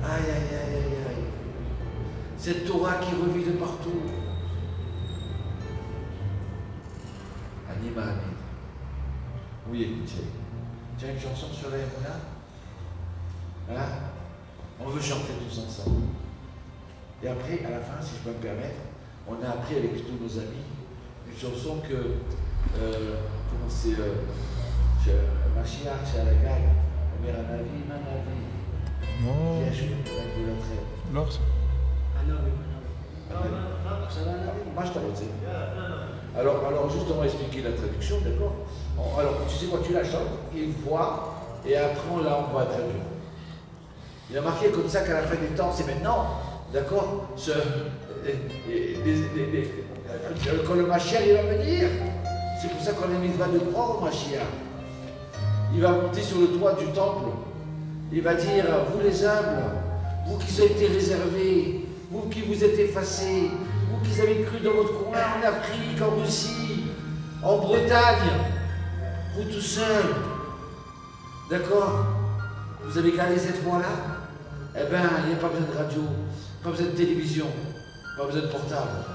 aïe, aïe, aïe, aïe. Cette Torah qui revit de partout. Anima, Amen. Oui, écoutez. Tu as une chanson sur la Emouna? Hein? On veut chanter tous ensemble. Et après, à la fin, si je peux me permettre, on a appris avec tous nos amis une chanson que, comment c'est, Mashiach, c'est à la gagne, Omer Anavi, Manavi. Non. Qui a joué avec la trêve. Non, ça. Moi, je t'avais dit. Alors, juste on va expliquer la traduction, d'accord? Alors, tu sais quoi, tu la chantes, une fois, et après, on va traduire. Il a marqué comme ça qu'à la fin des temps, c'est maintenant, d'accord? Quand le Mashiach il va venir, c'est pour ça qu'on a mis de croire au Mashiach. Il va monter sur le toit du temple, il va dire, vous les humbles, vous qui avez été réservés, vous qui vous êtes effacés, vous qui avez cru dans votre coin, en Afrique, en Russie, en Bretagne, vous tout seuls, d'accord? Vous avez gardé cette voie-là? Eh bien, il n'y a pas besoin de radio, pas besoin de télévision, pas besoin de portable.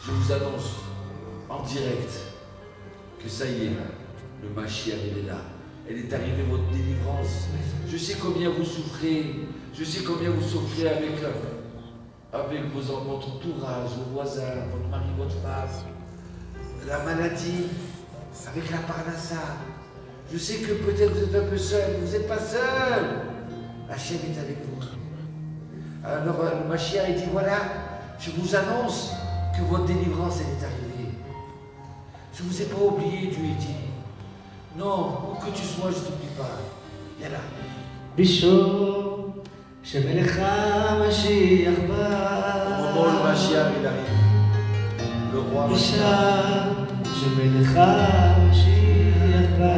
Je vous annonce en direct que ça y est, le Mashiach, il est là. Elle est arrivée, votre délivrance. Je sais combien vous souffrez, je sais combien vous souffrez avec votre entourage, vos voisins, votre mari, votre femme, la maladie, avec la parnassa. Je sais que peut-être vous êtes un peu seul, vous n'êtes pas seul. Hachem est avec vous. Alors le Mashiach il dit, voilà, je vous annonce que votre délivrance elle est arrivée. Je ne vous ai pas oublié, Dieu dit. Non, où que tu sois, je ne t'oublie pas. Viens là. Bishor, Shemelecha Mashiach Au ba. moment où le Mashiach il arrive, le roi Mashiach. Shemelecha Mashiach ba.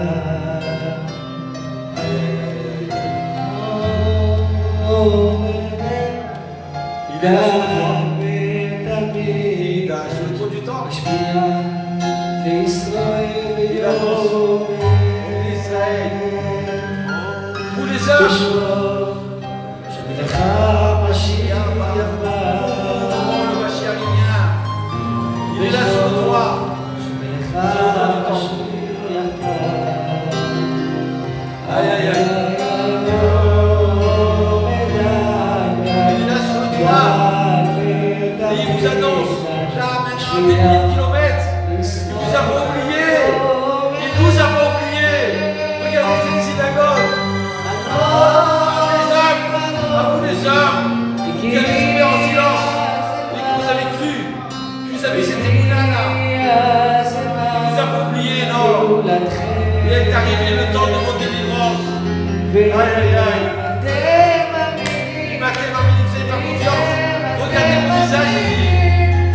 Aïe, aïe, aïe, aïe. Il est là sur le toit. Il est sur le toit du temple. Il annonce en Israël. Pour les hommes. Le Mashiach vient. Il est là sur le toit. Aïe aïe aïe. Il est là sur le toit. Et il vous annonce, là maintenant, des milliers de kilomètres. Il vous a pas oublié. Il nous a pas oublié. Regardez cette synagogue. À vous les hommes, qui avez tombé en silence et que vous avez cru, que vous avez cette émouna-là. Il vous a pas oublié, non. Il est arrivé le temps de votre délivrance. Aïe aïe aïe. Il m'a tellement mis, vous n'avez pas confiance. Regardez mon visage, ici.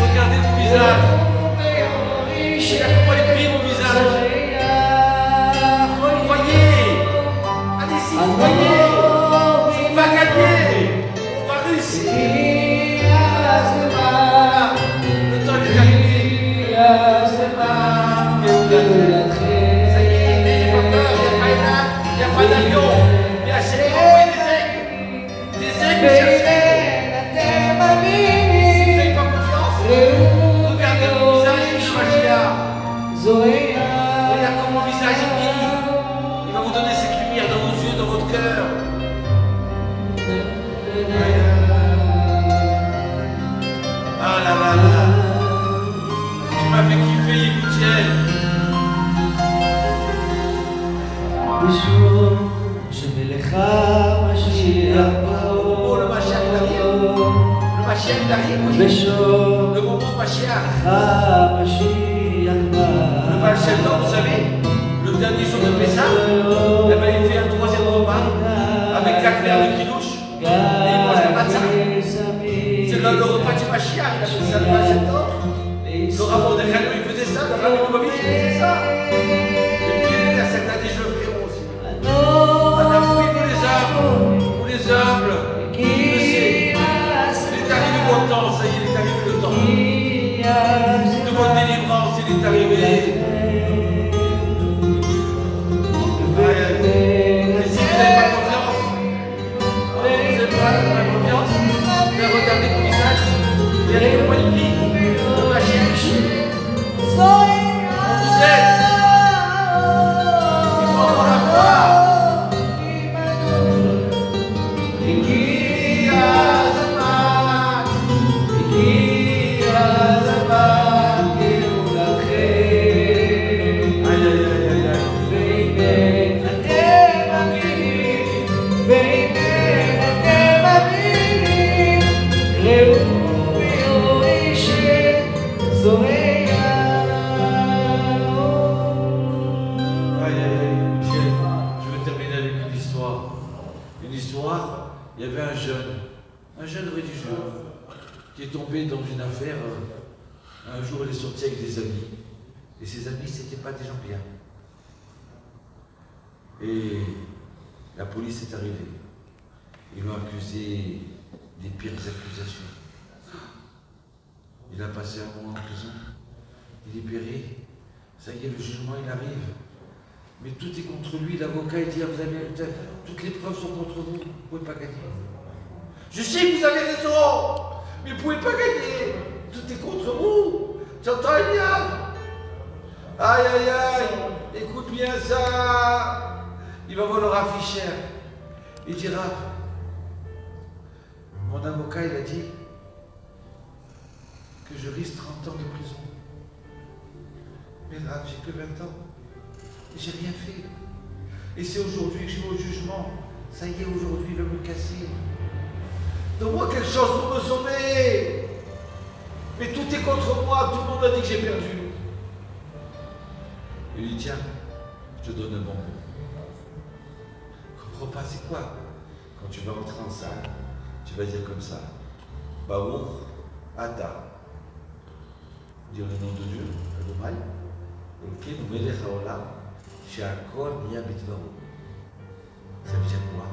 Regardez mon visage. Regardez comment il brille mon visage. Croyez. Allez-y, croyez. On va gagner. On va réussir. Le temps est arrivé. Ça y est, n'ayez pas peur, il n'y a pas d'avion. Mais à chaque fois, vous voyez des aigles vous cherchez. Si vous n'avez pas confiance, regardez mon visage de Mashiach. Regarde comment mon visage brille. Il va vous donner cette lumière dans vos yeux, dans votre cœur. Ah là là là. Tu m'as fait kiffer, Yégoutiel. Oh, le Mashiach il arrive. Le Mashiach il arrive, oui. Le moment Mashiach. Le Baal Shem Tov, vous savez, le dernier jour de Pessah, eh ben, il fait un troisième repas avec 4 verres de kidouche et il mange la matzah. C'est le repas du Mashiach, il appelle ça le Baal Shem Tov. Le rapport de Khalou, il faisait ça, le Rabbi Lubavitch, il faisait ça. Et puis il y a certains des jeux frérot aussi. Madame, oui, pour les humbles, je sais, il est arrivé votre temps, ça y est, il est arrivé le temps. De votre délivrance, il est arrivé. Et si vous n'avez pas confiance, vous n'avez pas confiance, mais regardez mon visage, regardez comment il brille, le Mashiach. On vous aide. Il faut encore la voir. Il y avait un jeune religieux qui est tombé dans une affaire. Un jour, il est sorti avec des amis. Et ses amis, ce n'étaient pas des gens bien. Et la police est arrivée. Ils l'ont accusé des pires accusations. Il a passé un mois en prison. Il est péri. Ça y est, le jugement, il arrive. Mais tout est contre lui. L'avocat, il dit, vous avez toutes les preuves sont contre vous. Vous ne pouvez pas gagner. Je sais que vous avez raison, mais vous ne pouvez pas gagner. Tout est contre vous. Tu entends, Eliab? Aïe, aïe, aïe. Écoute bien ça. Il va voir le Rav Fischer. Il dit, Rav, mon avocat, il a dit que je risque 30 ans de prison. Mais Rav, j'ai que 20 ans. Et j'ai rien fait. Et c'est aujourd'hui que je vais au jugement. Ça y est, aujourd'hui, il va me casser. Donne-moi quelque chose pour me sauver. Mais tout est contre moi. Tout le monde a dit que j'ai perdu. Il dit, tiens, je te donne un bonbon. Je comprends pas, c'est quoi? Quand tu vas rentrer en salle, tu vas dire comme ça. Baruch Ata. Dire le nom de Dieu, Adonai. Elokeinu melech haolam, she'akol niya bidvaro. Ça veut dire quoi?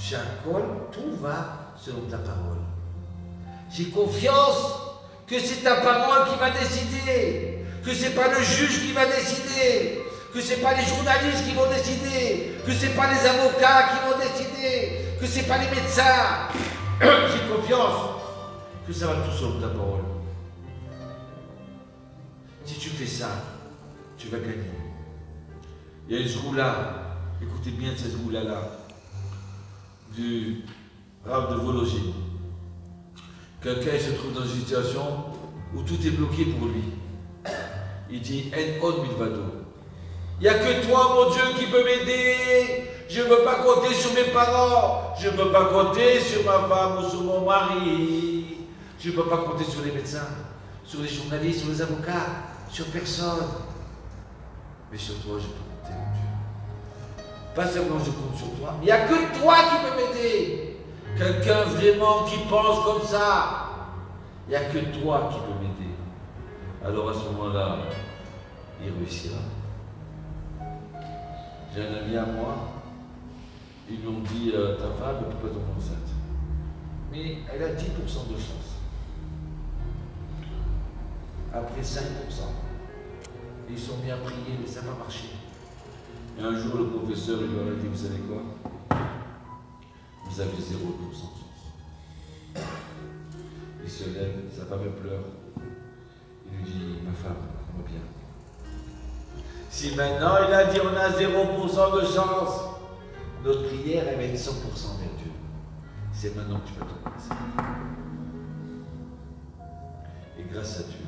Chacol, tout va selon ta parole. J'ai confiance que c'est ta parole qui va décider, que c'est pas le juge qui va décider, que c'est pas les journalistes qui vont décider, que c'est pas les avocats qui vont décider, que c'est pas les médecins. J'ai confiance que ça va tout selon ta parole. Si tu fais ça, tu vas gagner. Il y a une zroula, écoutez bien cette zroula-là, du Rav de Vologine. Quelqu'un se trouve dans une situation où tout est bloqué pour lui. Il dit En od milvado. Il n'y a que toi, mon Dieu, qui peux m'aider. Je ne veux pas compter sur mes parents. Je ne veux pas compter sur ma femme ou sur mon mari. Je ne peux pas compter sur les médecins, sur les journalistes, sur les avocats, sur personne. Mais sur toi, je peux compter, mon Dieu. Pas seulement je compte sur toi, mais il n'y a que toi qui peux m'aider. Quelqu'un vraiment qui pense comme ça. Il n'y a que toi qui peux m'aider. Alors à ce moment-là, il réussira. J'ai un ami à moi, ils lui ont dit ta femme ne peut pas tomber enceinte. Mais elle a 10% de chance. Après 5%. Ils sont bien priés, mais ça n'a pas marché. Et un jour, le professeur il lui a dit, vous savez quoi? Vous avez 0% de chance. Il se lève, sa femme pleure. Il lui dit, ma femme, va bien. Si maintenant il a dit on a 0% de chance, notre prière elle va être 100% vers Dieu. C'est maintenant que tu vas tomber enceinte. Et grâce à Dieu,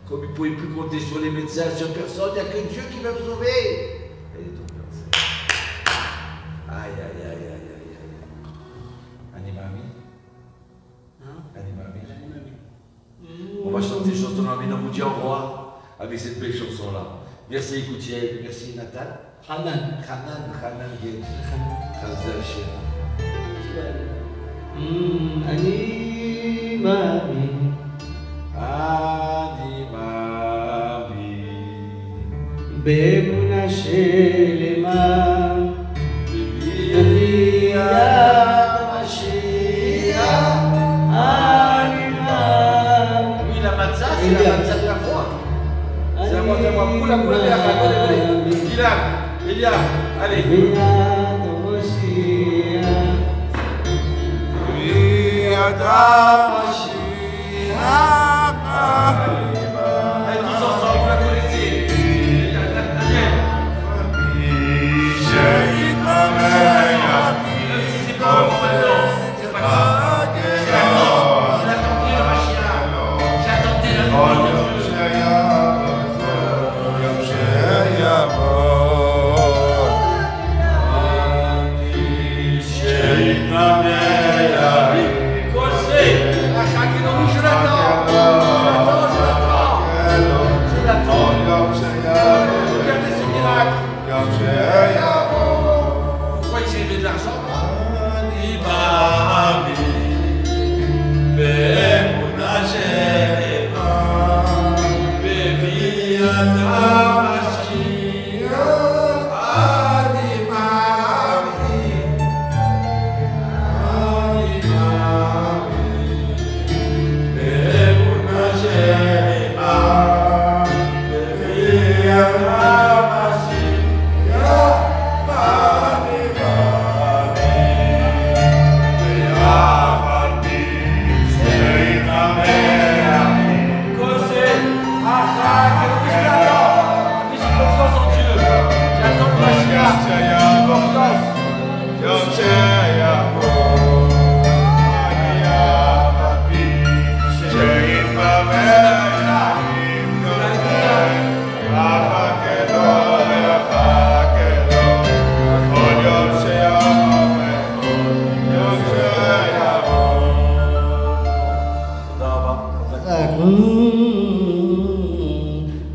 comme il ne pouvait plus compter sur les médecins, sur personne, il n'y a que Dieu qui va me sauver. Elle est tombée enceinte. Aïe, aïe, aïe, aïe, aïe, aïe. Animami. Animami. On va chanter chanson d'Amina, on vous dit au revoir avec cette belle chanson-là. Merci Écoutier, merci Nathan. Hanan Gay. Khazal Shira. Animami. באמונה שלמה בביאת המשיח אני מאמין. Oui, la matzah, c'est la matzah de la foi. C'est la matzah de la foi. Poula, Elia, allez. בביאת המשיח בביאת המשיח Allez, tous ensemble, vous la connaissez.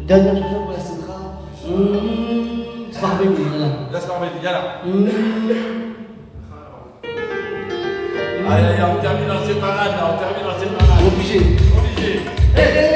Dernière chanson pour la Simcha. Sfarbeti, voilà. La Sfarbeti, yalla. Allez, on termine en séparade, là, on termine en séparade. Obligé. Obligé. Hey,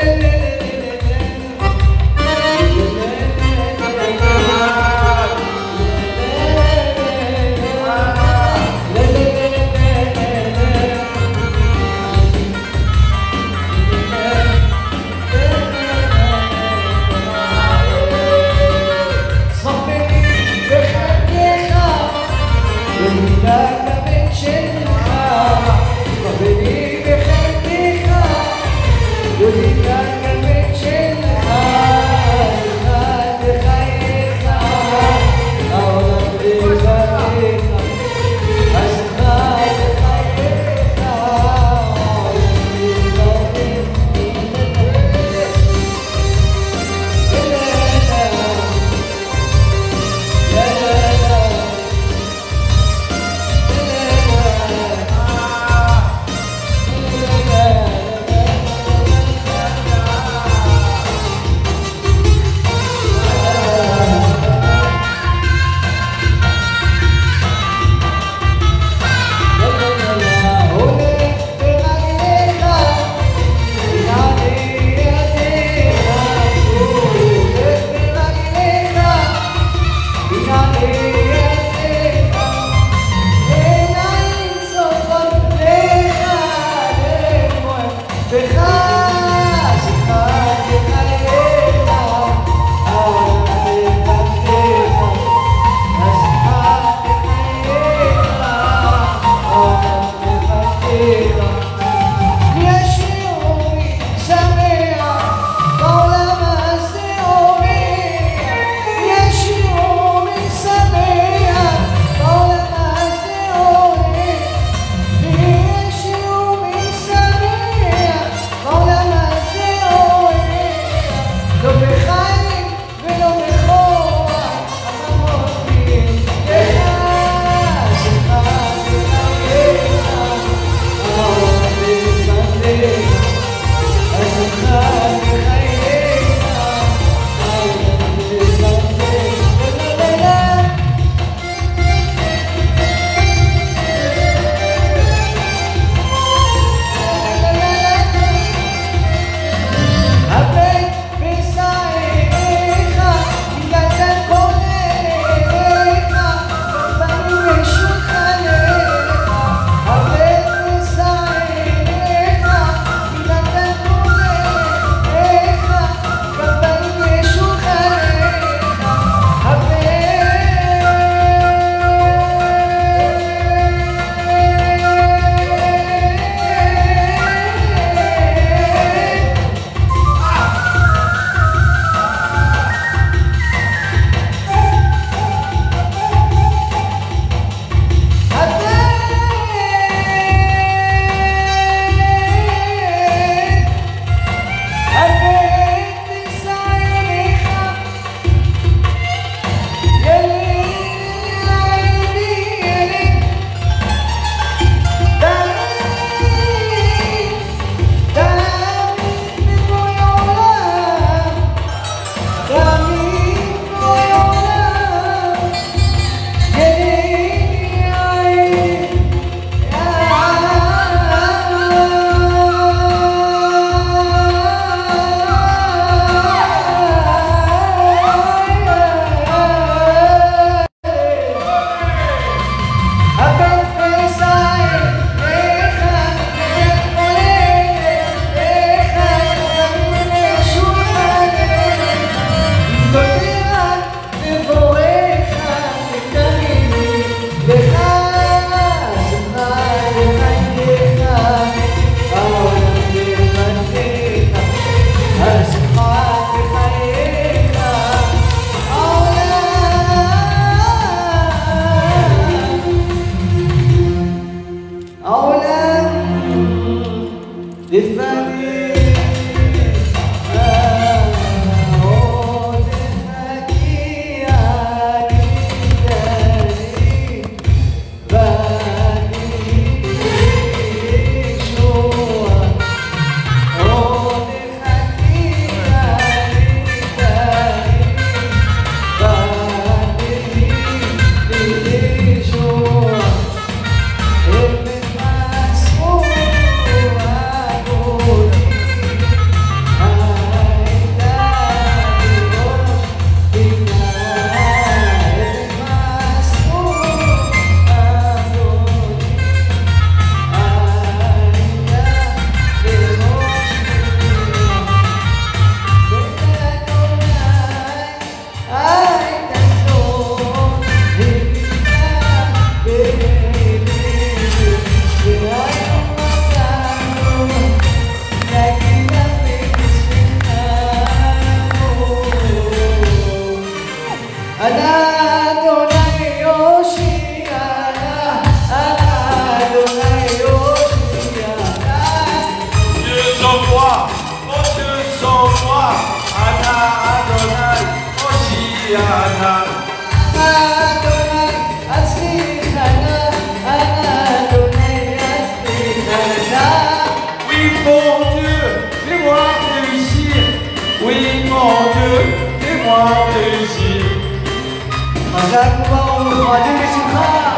Jacques, on va